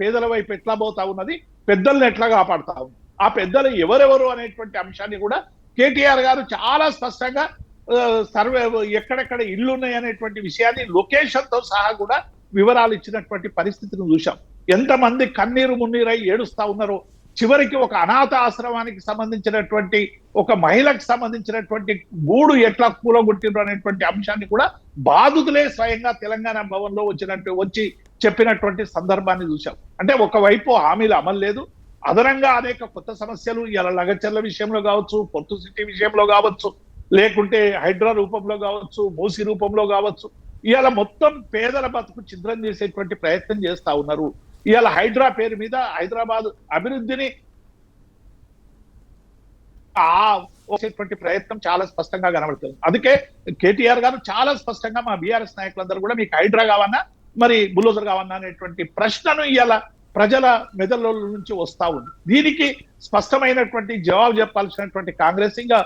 పేదల వైపు ఎట్లా పోతా ఉన్నది, పెద్దలను ఎట్లా కాపాడుతా ఉంది, ఆ పెద్దలు ఎవరెవరు అనేటువంటి అంశాన్ని కూడా కేటీఆర్ గారు చాలా స్పష్టంగా సర్వే ఎక్కడెక్కడ ఇళ్ళు ఉన్నాయి అనేటువంటి విషయాన్ని లొకేషన్ తో సహా కూడా వివరాలు ఇచ్చినటువంటి పరిస్థితిని చూశాం. ఎంతమంది కన్నీరు మున్నీరై ఏడుస్తా ఉన్నారో, చివరికి ఒక అనాథ ఆశ్రమానికి సంబంధించినటువంటి ఒక మహిళకు సంబంధించినటువంటి గూడు ఎట్లా కూలగొట్టిండ్రు అనేటువంటి అంశాన్ని కూడా బాధితులే స్వయంగా తెలంగాణ భవన్ లో వచ్చి చెప్పినటువంటి సందర్భాన్ని చూశాం. అంటే ఒకవైపు హామీలు అమలు లేదు, అదనంగా అనేక కొత్త సమస్యలు ఇలా లగచర్ల విషయంలో కావచ్చు, పొర్టు సిటీ విషయంలో కావచ్చు, లేకుంటే హైడ్రా రూపంలో కావచ్చు, మూసి రూపంలో కావచ్చు, ఇవాళ మొత్తం పేదల బతుకు ఛిద్రం చేసేటువంటి ప్రయత్నం చేస్తా ఉన్నారు. ఇవాళ హైడ్రా పేరు మీద హైదరాబాద్ అభివృద్ధిని వచ్చేటువంటి ప్రయత్నం చాలా స్పష్టంగా కనబడుతుంది. అందుకే కేటీఆర్ గారు చాలా స్పష్టంగా మా బీఆర్ఎస్ నాయకులందరూ కూడా మీకు హైడ్రా కావన్నా మరి బుల్డోజర్ కావన్నా అనేటువంటి ప్రశ్నను ఇవాళ ప్రజల మెదళ్ళ నుంచి వస్తా ఉంది. దీనికి స్పష్టమైనటువంటి జవాబు చెప్పాల్సినటువంటి కాంగ్రెస్ ఇంకా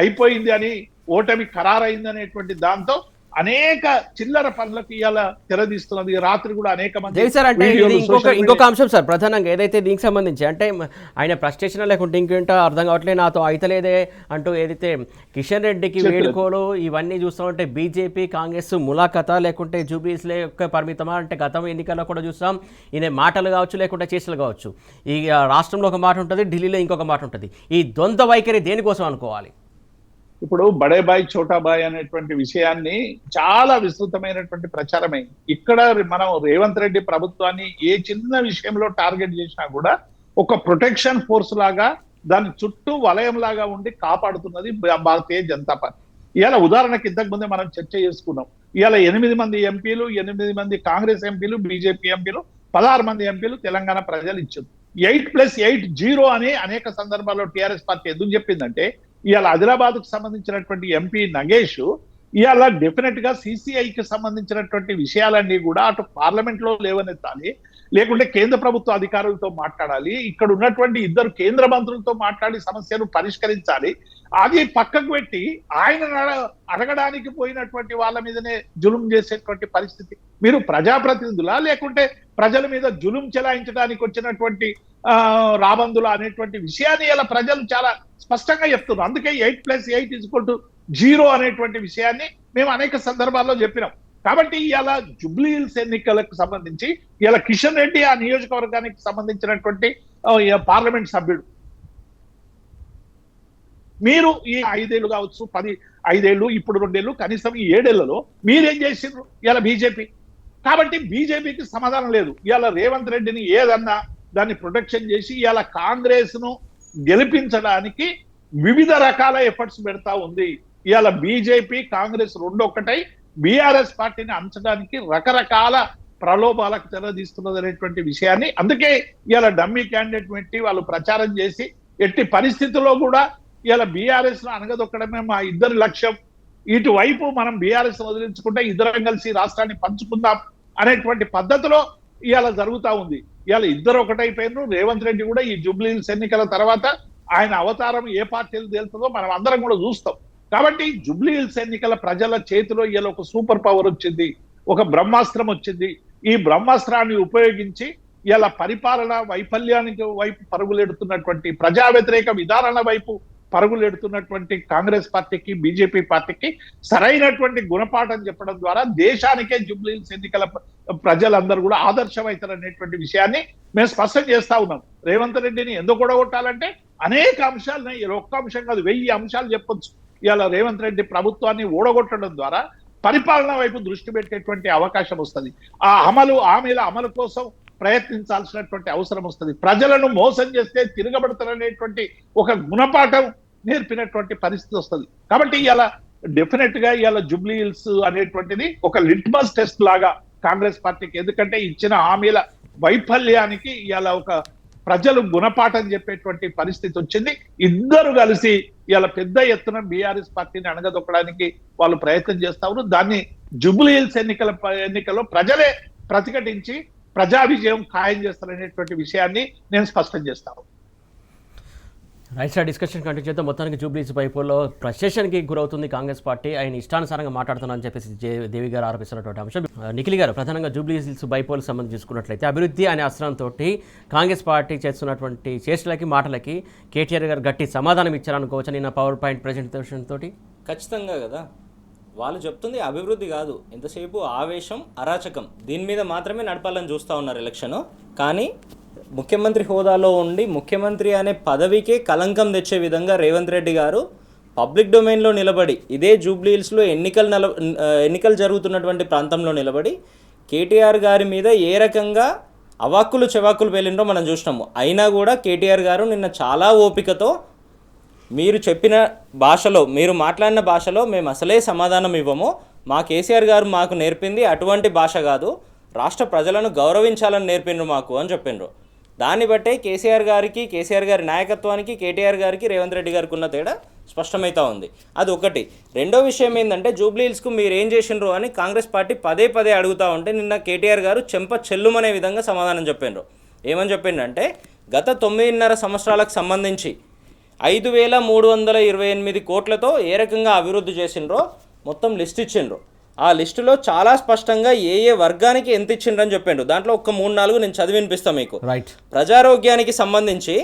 అయిపోయింది అని, ఓటమి ఖరారైంది అనేటువంటి దాంతో అనేక చిల్లర పనులకు ఇవాళ తెరదీస్తున్నది. రాత్రి కూడా అనేక మంది సార్ అంటే ఇది ఇంకొక అంశం సార్, ప్రధానంగా ఏదైతే దీనికి సంబంధించి అంటే ఆయన ఫ్రస్ట్రేషన్ లేకుంటే ఇంకేంటో అర్థం కావట్లేదు, నాతో అయితలేదే అంటూ ఏదైతే కిషన్ రెడ్డికి వేడుకోలు ఇవన్నీ చూస్తూ ఉంటే బీజేపీ కాంగ్రెస్ ములాఖతా లేకుంటే జూబ్లీస్లే యొక్క పరిమితమా అంటే గతం ఎన్నికల్లో కూడా చూస్తాం ఈయన మాటలు కావచ్చు లేకుంటే చేష్టలు కావచ్చు. ఈ రాష్ట్రంలో ఒక మాట ఉంటుంది, ఢిల్లీలో ఇంకొక మాట ఉంటుంది. ఈ ద్వంద్వ వైఖరి దేనికోసం అనుకోవాలి? ఇప్పుడు బడే బాయ్ చోటా బాయ్ అనేటువంటి విషయాన్ని చాలా విస్తృతమైనటువంటి ప్రచారమే. ఇక్కడ మనం రేవంత్ రెడ్డి ప్రభుత్వాన్ని ఏ చిన్న విషయంలో టార్గెట్ చేసినా కూడా ఒక ప్రొటెక్షన్ ఫోర్స్ లాగా దాని చుట్టూ వలయం లాగా ఉండి కాపాడుతున్నది భారతీయ జనతా పార్టీ. ఇవాళ ఉదాహరణకి ఇంతకు ముందే మనం చర్చ చేసుకున్నాం. ఇవాళ 8 మంది ఎంపీలు, 8 మంది కాంగ్రెస్ ఎంపీలు, బీజేపీ ఎంపీలు, 16 మంది ఎంపీలు తెలంగాణ ప్రజలు ఇచ్చారు. 8+8 0 అని అనేక సందర్భాల్లో టీఆర్ఎస్ పార్టీ ఎందుకు చెప్పిందంటే, ఇవాళ ఆదిలాబాద్ కు సంబంధించినటువంటి ఎంపీ నగేష్ ఇవాళ డెఫినెట్ గా సిసిఐకి సంబంధించినటువంటి విషయాలన్నీ కూడా అటు పార్లమెంట్ లో లేవనెత్తాలి, లేకుంటే కేంద్ర ప్రభుత్వ అధికారులతో మాట్లాడాలి, ఇక్కడ ఉన్నటువంటి 2 కేంద్ర మంత్రులతో మాట్లాడి సమస్యను పరిష్కరించాలి. అది పక్కకు పెట్టి ఆయన అడగడానికి పోయినటువంటి వాళ్ళ మీదనే జులుం చేసేటువంటి పరిస్థితి. మీరు ప్రజాప్రతినిధులా లేకుంటే ప్రజల మీద జులుం చెలాయించడానికి వచ్చినటువంటి రాబందులా అనేటువంటి విషయాన్ని ఇలా ప్రజలు చాలా స్పష్టంగా చెప్తున్నారు. అందుకే 8+8 0 అనేటువంటి విషయాన్ని మేము అనేక సందర్భాల్లో చెప్పినాం. కాబట్టి ఇలా జూబ్లీ హిల్స్ ఎన్నికలకు సంబంధించి ఇలా కిషన్ రెడ్డి ఆ నియోజకవర్గానికి సంబంధించినటువంటి పార్లమెంట్ సభ్యుడు, మీరు ఈ 5 ఏళ్ళు కావచ్చు, 5 ఏళ్ళు, ఇప్పుడు 2 ఏళ్ళు, కనీసం ఈ 7 ఏళ్లలో మీరేం చేసిండ్రు ఇలా బీజేపీ? కాబట్టి బీజేపీకి సమాధానం లేదు. ఇవాళ రేవంత్ రెడ్డిని ఏదన్నా దాన్ని ప్రొటెక్షన్ చేసి ఇవాళ కాంగ్రెస్ ను గెలిపించడానికి వివిధ రకాల ఎఫర్ట్స్ పెడతా ఉంది. ఇవాళ బీజేపీ కాంగ్రెస్ 2 ఒకటై బీఆర్ఎస్ పార్టీని అంచడానికి రకరకాల ప్రలోభాలకు తెరదీస్తున్నది అనేటువంటి విషయాన్ని, అందుకే ఇవాళ డమ్మీ క్యాండిడేట్ పెట్టి వాళ్ళు ప్రచారం చేసి ఎట్టి పరిస్థితుల్లో కూడా ఇవాళ బీఆర్ఎస్ ను అనగదొక్కడమే మా ఇద్దరి లక్ష్యం, ఇటువైపు మనం బీఆర్ఎస్ వదిలించుకుంటే ఇద్దరం కలిసి రాష్ట్రాన్ని పంచుకుందాం అనేటువంటి పద్ధతిలో ఇవాళ జరుగుతా ఉంది. ఇవాళ ఇద్దరు ఒకటైపోయినారు. రేవంత్ రెడ్డి కూడా ఈ జూబ్లీ హిల్స్ ఎన్నికల తర్వాత ఆయన అవతారం ఏ పార్టీలు తేలుతుందో మనం అందరం కూడా చూస్తాం. కాబట్టి జూబ్లీ హిల్స్ ఎన్నికల ప్రజల చేతిలో ఇవాళ ఒక సూపర్ పవర్ వచ్చింది, ఒక బ్రహ్మాస్త్రం వచ్చింది. ఈ బ్రహ్మాస్త్రాన్ని ఉపయోగించి ఇలా పరిపాలన వైఫల్యానికి వైపు పరుగులెడుతున్నటువంటి, ప్రజా వ్యతిరేక విధానాల వైపు పరుగులెడుతున్నటువంటి కాంగ్రెస్ పార్టీకి, బీజేపీ పార్టీకి సరైనటువంటి గుణపాఠం చెప్పడం ద్వారా దేశానికే జూబ్లీ హిల్స్ ఎన్నికల ప్రజలందరూ కూడా ఆదర్శమవుతారనేటువంటి విషయాన్ని మేము స్పష్టం చేస్తా ఉన్నాం. రేవంత్ రెడ్డిని ఎందుకు ఓడగొట్టాలంటే అనేక అంశాలని, ఒక్క అంశం కాదు 1000 అంశాలు చెప్పొచ్చు. ఇవాళ రేవంత్ రెడ్డి ప్రభుత్వాన్ని ఓడగొట్టడం ద్వారా పరిపాలన వైపు దృష్టి పెట్టేటువంటి అవకాశం వస్తుంది. ఆ హామీల అమలు కోసం ప్రయత్నించాల్సినటువంటి అవసరం వస్తుంది. ప్రజలను మోసం చేస్తే తిరగబడతారనేటువంటి ఒక గుణపాఠం నేర్పినటువంటి పరిస్థితి వస్తుంది. కాబట్టి ఇవాళ డెఫినెట్ గా ఇవాళ జూబ్లీ హిల్స్ అనేటువంటిది ఒక లిట్మస్ టెస్ట్ లాగా కాంగ్రెస్ పార్టీకి, ఎందుకంటే ఇచ్చిన హామీల వైఫల్యానికి ఇవాళ ఒక ప్రజలు గుణపాఠం చెప్పేటువంటి పరిస్థితి వచ్చింది. ఇద్దరు కలిసి ఇవాళ పెద్ద ఎత్తున బీఆర్ఎస్ పార్టీని అణగదొక్కడానికి వాళ్ళు ప్రయత్నం చేస్తా ఉన్నారు. దాన్ని జూబ్లీ హిల్స్ ఎన్నికల్లో ప్రజలే ప్రతిఘటించి ప్రజా విజయం ఖాయం చేస్తారనేటువంటి విషయాన్ని నేను స్పష్టం చేస్తాను. రైట్ సార్, డిస్కషన్ కంటిన్యూ చేద్దాం. మొత్తానికి జూబ్లీ హిల్స్ బైపోల్లో ఫ్రస్ట్రేషన్కి గురవుతుంది కాంగ్రెస్ పార్టీ, ఆయన ఇష్టానుసారంగా మాట్లాడుతున్నారని చెప్పేసి దేవి గారు ఆరోపిస్తున్నటువంటి అంశం. నిఖిల్ గారు, ప్రధానంగా జూబ్లీ హిల్స్ బైపోల్కి సంబంధించి చూసుకున్నట్లయితే అభివృద్ధి అనే అస్త్రంతో కాంగ్రెస్ పార్టీ చేస్తున్నటువంటి చేష్టలకి, మాటలకి కేటీఆర్ గారు గట్టి సమాధానం ఇచ్చారనుకోవచ్చు నిన్న పవర్ పాయింట్ ప్రెజెంటేషన్ తోటి. ఖచ్చితంగా కదా, వాళ్ళు చెప్తుంది అభివృద్ధి కాదు, ఎంతసేపు ఆవేశం, అరాచకం, దీని మీద మాత్రమే నడపాలని చూస్తూ ఉన్నారు ఎలక్షన్. కానీ ముఖ్యమంత్రి హోదాలో ఉండి ముఖ్యమంత్రి అనే పదవికే కలంకం తెచ్చే విధంగా రేవంత్ రెడ్డి గారు పబ్లిక్ డొమైన్లో నిలబడి, ఇదే జూబ్లీ హిల్స్లో ఎన్నికలు జరుగుతున్నటువంటి ప్రాంతంలో నిలబడి కేటీఆర్ గారి మీద ఏ రకంగా అవాక్కులు చెవాక్కులు పేలిండో మనం చూసినాము. అయినా కూడా కేటీఆర్ గారు నిన్న చాలా ఓపికతో మీరు చెప్పిన భాషలో, మీరు మాట్లాడిన భాషలో మేము అసలే సమాధానం ఇవ్వము, మా కేసీఆర్ గారు మాకు నేర్పింది అటువంటి భాష కాదు, రాష్ట్ర ప్రజలను గౌరవించాలని నేర్పిండ్రు మాకు అని చెప్పిండ్రు. దాన్ని బట్టే కేసీఆర్ గారి నాయకత్వానికి, కేటీఆర్ గారికి, రేవంత్ రెడ్డి గారికి ఉన్న తేడా స్పష్టమవుతా ఉంది. అది ఒకటి. రెండో విషయం ఏంటంటే జూబ్లీహిల్స్కు మీరు ఏం చేసిండ్రు అని కాంగ్రెస్ పార్టీ పదే పదే అడుగుతూ ఉంటే నిన్న కేటీఆర్ గారు చెంప చెల్లుమనే విధంగా సమాధానం చెప్పిండ్రు. ఏమని చెప్పిండంటే గత 9.5 సంవత్సరాలకు సంబంధించి 5,328 కోట్లతో ఏ రకంగా అభివృద్ధి చేసిండ్రో మొత్తం లిస్ట్ ఇచ్చిండ్రు. ఆ లిస్టులో చాలా స్పష్టంగా ఏ వర్గానికి ఎంత ఇచ్చిండ్రని చెప్పిండ్రు. దాంట్లో ఒక 3-4 నేను చదివి వినిపిస్తాను మీకు. రైట్. ప్రజారోగ్యానికి సంబంధించి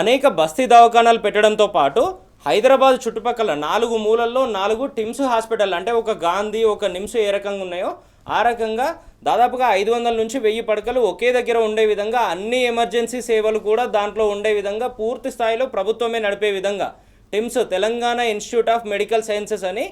అనేక బస్తీ దవాఖానాలు పెట్టడంతో పాటు హైదరాబాద్ చుట్టుపక్కల 4 మూలల్లో 4 టిమ్స్ హాస్పిటల్, అంటే ఒక గాంధీ, ఒక నిమ్స్ ఏ రకంగా ఉన్నాయో ఆ రకంగా దాదాపుగా 500 నుంచి 1000 పడకలు ఒకే దగ్గర ఉండే విధంగా, అన్ని ఎమర్జెన్సీ సేవలు కూడా దాంట్లో ఉండే విధంగా పూర్తి స్థాయిలో ప్రభుత్వమే నడిపే విధంగా TIMS, Telangana institute of medical sciences అని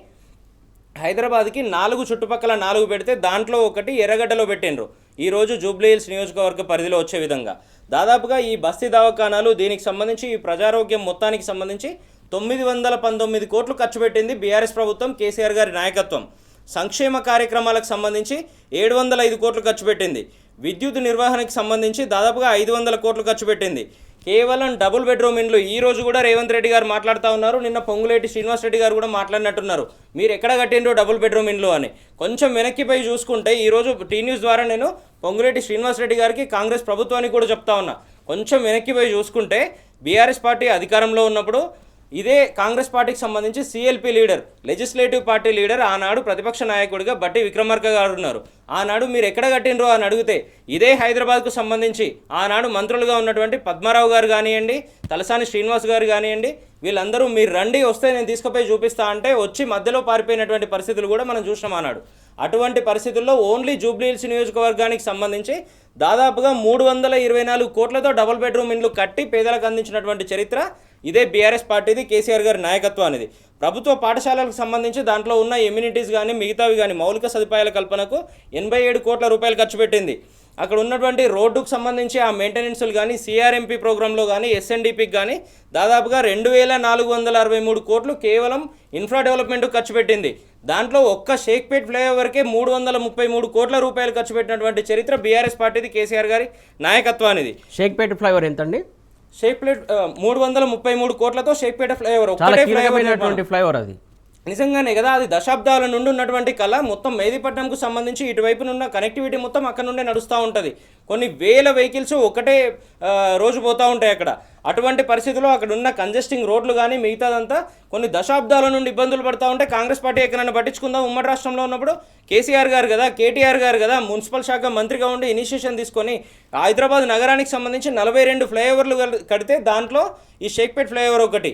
హైదరాబాద్కి 4 చుట్టుపక్కల 4 పెడితే దాంట్లో ఒకటి ఎర్రగడ్డలో పెట్టిండ్రు. ఈరోజు జూబ్లీహిల్స్ నియోజకవర్గ పరిధిలో వచ్చే విధంగా దాదాపుగా ఈ బస్తీ దవాఖానాలు, దీనికి సంబంధించి ఈ ప్రజారోగ్యం మొత్తానికి సంబంధించి 919 కోట్లు ఖర్చు పెట్టింది బీఆర్ఎస్ ప్రభుత్వం, కేసీఆర్ గారి నాయకత్వం. సంక్షేమ కార్యక్రమాలకు సంబంధించి 705 కోట్లు ఖర్చు పెట్టింది. విద్యుత్ నిర్వహణకి సంబంధించి దాదాపుగా 500 కోట్లు ఖర్చు పెట్టింది. కేవలం డబుల్ బెడ్రూమ్ ఇండ్లు ఈ రోజు కూడా రేవంత్ రెడ్డి గారు మాట్లాడుతూ ఉన్నారు, నిన్న పొంగులేటి శ్రీనివాస్ రెడ్డి గారు కూడా మాట్లాడినట్టున్నారు, మీరు ఎక్కడ కట్టిండ్రు డబుల్ బెడ్రూమ్ ఇండ్లు అని. కొంచెం వెనక్కిపోయి చూసుకుంటే ఈరోజు టీ న్యూస్ ద్వారా నేను పొంగులేటి శ్రీనివాస్ రెడ్డి గారికి, కాంగ్రెస్ ప్రభుత్వానికి కూడా చెప్తా ఉన్నా, కొంచెం వెనక్కిపోయి చూసుకుంటే బీఆర్ఎస్ పార్టీ అధికారంలో ఉన్నప్పుడు ఇదే కాంగ్రెస్ పార్టీకి సంబంధించి CLP leader, legislative party leader, ఆనాడు ప్రతిపక్ష నాయకుడిగా బట్టి విక్రమార్క గారు ఉన్నారు. ఆనాడు మీరు ఎక్కడ కట్టినరో అని అడిగితే ఇదే హైదరాబాద్కు సంబంధించి ఆనాడు మంత్రులుగా ఉన్నటువంటి పద్మారావు గారు కానివ్వండి, తలసాని శ్రీనివాస్ గారు కానివ్వండి, వీళ్ళందరూ మీరు రండి, వస్తే నేను తీసుకుపోయి చూపిస్తా అంటే వచ్చి మధ్యలో పారిపోయినటువంటి పరిస్థితులు కూడా మనం చూసినాం ఆనాడు. అటువంటి పరిస్థితుల్లో ఓన్లీ జూబ్లీహిల్స్ నియోజకవర్గానికి సంబంధించి దాదాపుగా 324 కోట్లతో డబుల్ బెడ్రూమ్ ఇండ్లు కట్టి పేదలకు అందించినటువంటి చరిత్ర ఇదే బీఆర్ఎస్ పార్టీది, కేసీఆర్ గారి నాయకత్వం అనేది. ప్రభుత్వ పాఠశాలలకు సంబంధించి దాంట్లో ఉన్న ఎమ్యూనిటీస్ కానీ మిగతావి కానీ మౌలిక సదుపాయాల కల్పనకు 87 కోట్ల రూపాయలు ఖర్చు పెట్టింది. అక్కడ ఉన్నటువంటి రోడ్డుకు సంబంధించి ఆ మెయింటెనెన్స్లు కానీ సిఆర్ఎంపీ ప్రోగ్రాంలో కానీ ఎస్ఎన్డిపికి కానీ దాదాపుగా 2,463 కోట్లు కేవలం ఇన్ఫ్రా డెవలప్మెంట్కు ఖర్చు పెట్టింది. దాంట్లో ఒక్క షేక్పేట్ ఫ్లైఓవర్కే 333 కోట్ల రూపాయలు ఖర్చు పెట్టినటువంటి చరిత్ర బీఆర్ఎస్ పార్టీది, కేసీఆర్ గారి నాయకత్వానిది. షేక్పేట్ ఫ్లైఓవర్ ఎంతండి? షేక్పేట్ 333 కోట్లతో షేక్పేట ఫ్లైఓవర్, చాలా కీలకమైనటువంటి ఫ్లైఓవర్ అది. నిజంగానే కదా, అది దశాబ్దాల నుండి ఉన్నటువంటి కళ. మొత్తం మెహదీపట్నంకు సంబంధించి ఇటువైపు ఉన్న కనెక్టివిటీ మొత్తం అక్కడ నుండే నడుస్తూ ఉంటుంది. కొన్ని వేల వెహికల్స్ ఒకటే రోజు పోతూ ఉంటాయి అక్కడ. అటువంటి పరిస్థితుల్లో అక్కడ ఉన్న కంజెస్టింగ్ రోడ్లు కానీ మిగతాదంతా కొన్ని దశాబ్దాల నుండి ఇబ్బందులు పడుతూ ఉంటే కాంగ్రెస్ పార్టీ ఎక్కడైనా పట్టించుకుందాం? ఉమ్మడి రాష్ట్రంలో ఉన్నప్పుడు కేసీఆర్ గారు కదా, కేటీఆర్ గారు కదా మున్సిపల్ శాఖ మంత్రిగా ఉండి ఇనిషియేషన్ తీసుకొని హైదరాబాద్ నగరానికి సంబంధించి 42 ఫ్లైఓవర్లు కడితే దాంట్లో ఈ షేక్పేట్ ఫ్లైఓవర్ ఒకటి.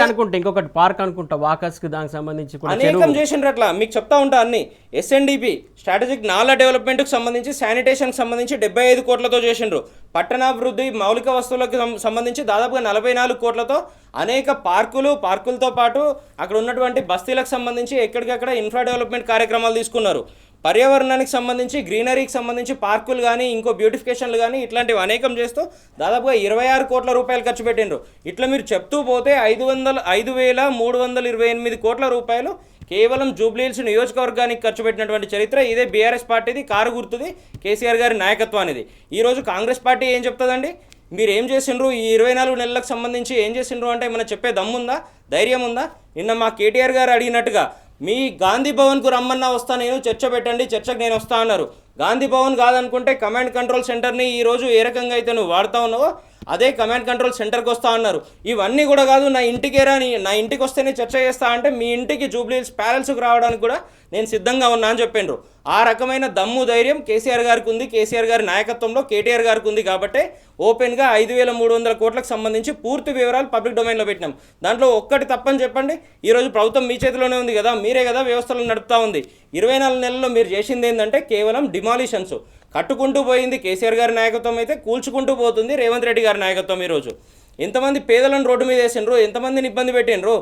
అనుకుంటే ఇంకొకటి పార్క్ అనుకుంటా, వాకర్స్ కి దానికి సంబంధించి అనేకం చేసిండ్రు. అట్లా మీకు చెప్తా ఉంటా అన్ని. ఎస్ఎన్డిపి స్ట్రాటజిక్ నాలా డెవలప్మెంట్కి సంబంధించి, శానిటేషన్కి సంబంధించి 75 కోట్లతో చేసిండ్రు. పట్టణాభివృద్ధి మౌలిక వస్తువులకు సంబంధించి దాదాపుగా 44 కోట్లతో అనేక పార్కులతో పాటు అక్కడ ఉన్నటువంటి బస్తీలకు సంబంధించి ఎక్కడికక్కడ ఇన్ఫ్రా డెవలప్మెంట్ కార్యక్రమాలు తీసుకున్నారు. పర్యావరణానికి సంబంధించి, గ్రీనరీకి సంబంధించి పార్కులు కానీ ఇంకో బ్యూటిఫికేషన్లు కానీ ఇట్లాంటివి అనేకం చేస్తూ దాదాపుగా 26 కోట్ల రూపాయలు ఖర్చు పెట్టిండ్రు. ఇట్లా మీరు చెప్తూ పోతే 5,328 కోట్ల రూపాయలు కేవలం జూబ్లీహిల్స్ నియోజకవర్గానికి ఖర్చు పెట్టినటువంటి చరిత్ర ఇదే బీఆర్ఎస్ పార్టీది, కారు గుర్తుది, కేసీఆర్ గారి నాయకత్వానిది. ఈరోజు కాంగ్రెస్ పార్టీ ఏం చెప్తుందండి? మీరు ఏం చేసిండ్రు ఈ 24 నెలలకు సంబంధించి ఏం చేసిండ్రు అంటే ఏమైనా చెప్పే దమ్ముందా, ధైర్యం ఉందా? నిన్న మా కేటీఆర్ గారు అడిగినట్టుగా మీ గాంధీ భవన్కు రమ్మన్నా వస్తా, నేను చర్చ పెట్టండి, చర్చకు నేను వస్తా అన్నారు. గాంధీ భవన్ కాదనుకుంటే కమాండ్ కంట్రోల్ సెంటర్ని ఈరోజు ఏ రకంగా అయితే నువ్వు వాడుతా ఉన్నావో అదే కమాండ్ కంట్రోల్ సెంటర్కి వస్తా అన్నారు. ఇవన్నీ కూడా కాదు, నా ఇంటికేరా, నా ఇంటికి వస్తేనే చర్చ చేస్తా అంటే మీ ఇంటికి జూబ్లీహిల్స్ ప్యాలెస్కి రావడానికి కూడా నేను సిద్ధంగా ఉన్నా అని చెప్పిండ్రు. ఆ రకమైన దమ్ము ధైర్యం కేసీఆర్ గారికి ఉంది, కేసీఆర్ గారి నాయకత్వంలో కేటీఆర్ గారికి ఉంది. కాబట్టి ఓపెన్గా 5,300 కోట్లకు సంబంధించి పూర్తి వివరాలు పబ్లిక్ డొమైన్లో పెట్టినాం. దాంట్లో ఒక్కటి తప్పని చెప్పండి. ఈరోజు ప్రభుత్వం మీ చేతిలోనే ఉంది కదా, మీరే కదా వ్యవస్థలను నడుపుతూ ఉంది. 24 నెలల్లో మీరు చేసింది ఏంటంటే కేవలం డిమాలిషన్స్. కట్టుకుంటూ పోయింది కేసీఆర్ గారి నాయకత్వం అయితే, కూల్చుకుంటూ పోతుంది రేవంత్ రెడ్డి గారి నాయకత్వం. ఈరోజు ఎంతమంది పేదలను రోడ్డు మీద వేసిండ్రు, ఎంతమందిని ఇబ్బంది పెట్టినరు,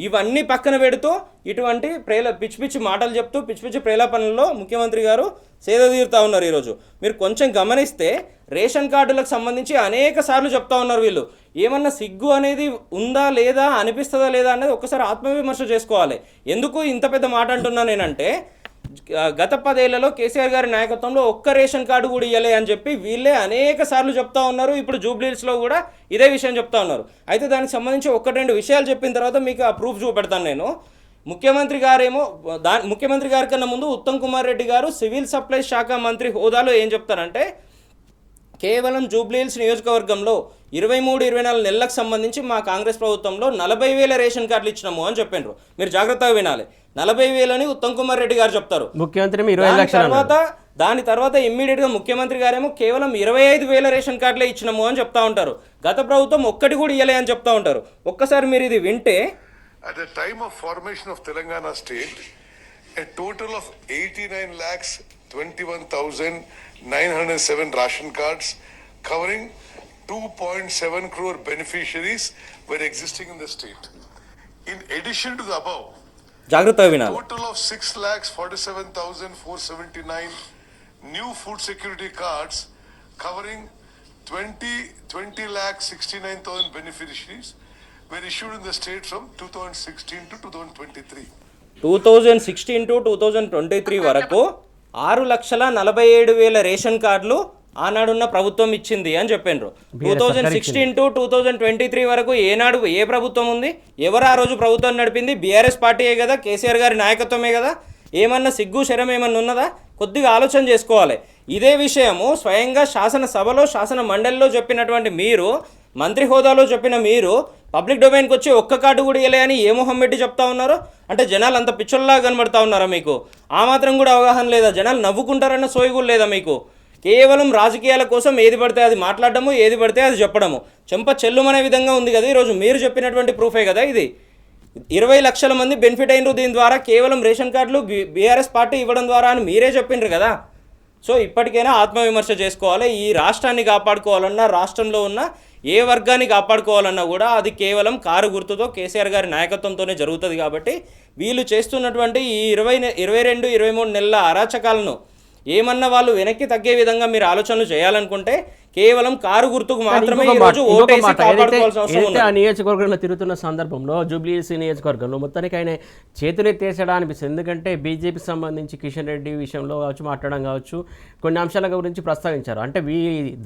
ఇవన్నీ పక్కన పెడుతూ ఇటువంటి పిచ్చి పిచ్చి మాటలు చెప్తూ పిచ్చి పిచ్చి ప్రేలాపనల్లో ముఖ్యమంత్రి గారు సేద తీరుతూ ఉన్నారు. ఈరోజు మీరు కొంచెం గమనిస్తే రేషన్ కార్డులకు సంబంధించి అనేక సార్లు చెప్తా ఉన్నారు. వీళ్ళు ఏమన్నా సిగ్గు అనేది ఉందా లేదా, అనిపిస్తుందా లేదా అనేది ఒక్కసారి ఆత్మవిమర్శ చేసుకోవాలి. ఎందుకు ఇంత పెద్ద మాట అంటున్నా నేనంటే, గత 10 ఏళ్లలో కేసీఆర్ గారి నాయకత్వంలో ఒక్క రేషన్ కార్డు కూడా ఇవ్వలే అని చెప్పి వీళ్ళే అనేక సార్లు చెప్తా ఉన్నారు. ఇప్పుడు జూబ్లీహిల్స్లో కూడా ఇదే విషయం చెప్తా ఉన్నారు. అయితే దానికి సంబంధించి 1-2 విషయాలు చెప్పిన తర్వాత మీకు ఆ ప్రూఫ్ చూపెడతాను నేను. ముఖ్యమంత్రి గారి కన్నా ముందు ఉత్తమ్ కుమార్ రెడ్డి గారు సివిల్ సప్లైస్ శాఖ మంత్రి హోదాలో ఏం చెప్తారంటే, కేవలం జూబ్లీహిల్స్ నియోజకవర్గంలో 23-24 నెలలకు సంబంధించి మా కాంగ్రెస్ ప్రభుత్వంలో 40,000 రేషన్ కార్డులు ఇచ్చినాము అని చెప్పినారు. మీరు జాగ్రత్తగా వినాలి. 40,000 అని ఉత్తమ్ కుమార్ రెడ్డి గారు చెప్తారు. ముఖ్యమంత్రి 20 లక్షలు. దాని తర్వాత ఇమ్మీడియట్గా ముఖ్యమంత్రి గారేమో కేవలం 25,000 రేషన్ కార్డులే ఇచ్చినాము అని చెప్తా ఉంటారు. గత ప్రభుత్వం ఒక్కటి కూడా ఇవ్వలే అని చెప్తా ఉంటారు. ఒక్కసారి మీరు ఇది వింటే, at the time of formation of Telangana state, a total of 89,21,907 ration cards covering 2.7 crore beneficiaries were existing in the state. In addition to the above, జాగ్రత్తగా వినాలి, total of 6,47,479 new food security cards covering 20,69,000 beneficiaries were issued in the state from 2016 to 2023. 2016 to 2023 వరకు 6,47,000 ration కార్డులు ఆనాడున్న ప్రభుత్వం ఇచ్చింది అని చెప్పినారు. 2016 to 2023 వరకు ఏనాడు ఏ ప్రభుత్వం ఉంది? ఎవరు ఆ రోజు ప్రభుత్వం నడిపింది? బీఆర్ఎస్ పార్టీయే కదా, కేసీఆర్ గారి నాయకత్వమే కదా. ఏమన్నా సిగ్గు శరం ఏమన్నా ఉన్నదా? కొద్దిగా ఆలోచన చేసుకోవాలి. ఇదే విషయము స్వయంగా శాసనసభలో శాసన మండలిలో చెప్పినటువంటి మీరు, మంత్రి హోదాలో చెప్పిన మీరు, పబ్లిక్ డొమైన్కి వచ్చి ఒక్క కార్డు కూడా ఇవ్వలే అని ఏ మొహం పెట్టి చెప్తా ఉన్నారు? అంటే జనాలు అంత పిచ్చోల్లా కనబడతా ఉన్నారా మీకు? ఆ మాత్రం కూడా అవగాహన లేదా? జనాలు నవ్వుకుంటారన్న సోయి కూడా లేదా మీకు? కేవలం రాజకీయాల కోసం ఏది పడితే అది మాట్లాడడము, ఏది పడితే అది చెప్పడము, చెంప చెల్లుమనే విధంగా ఉంది కదా ఈరోజు మీరు చెప్పినటువంటి ప్రూఫే కదా ఇది. 20 లక్షల మంది బెనిఫిట్ అయినరు దీని ద్వారా, కేవలం రేషన్ కార్డులు బీఆర్ఎస్ పార్టీ ఇవ్వడం ద్వారా అని మీరే చెప్పిండ్రు కదా. సో ఇప్పటికైనా ఆత్మవిమర్శ చేసుకోవాలి. ఈ రాష్ట్రాన్ని కాపాడుకోవాలన్నా, రాష్ట్రంలో ఉన్న ఏ వర్గాన్ని కాపాడుకోవాలన్నా కూడా అది కేవలం కారు గుర్తుతో కేసీఆర్ గారి నాయకత్వంతోనే జరుగుతుంది. కాబట్టి వీళ్ళు చేస్తున్నటువంటి ఈ 22-23 నెలల అరాచకాలను ఏమన్నా వాళ్ళు వెనక్కి తగ్గే విధంగా మీరు ఆలోచనలు చేయాలనుకుంటే కేవలం కారు గుర్తుకు మాత్రమే ఈ రోజు ఓటేసి కాపాడుకోవాల్సిన అవసరం ఉంది. ఆ నియోజకవర్గంలో తిరుగుతున్న సందర్భంలో జూబ్లీహిల్స్ నియోజకవర్గంలో మొత్తానికి ఆయన చేతులెత్తేసాడా అనిపిస్తుంది. ఎందుకంటే బీజేపీ సంబంధించి కిషన్ రెడ్డి విషయంలో కావచ్చు, మాట్లాడడం కావచ్చు, కొన్ని అంశాల గురించి ప్రస్తావించారు. అంటే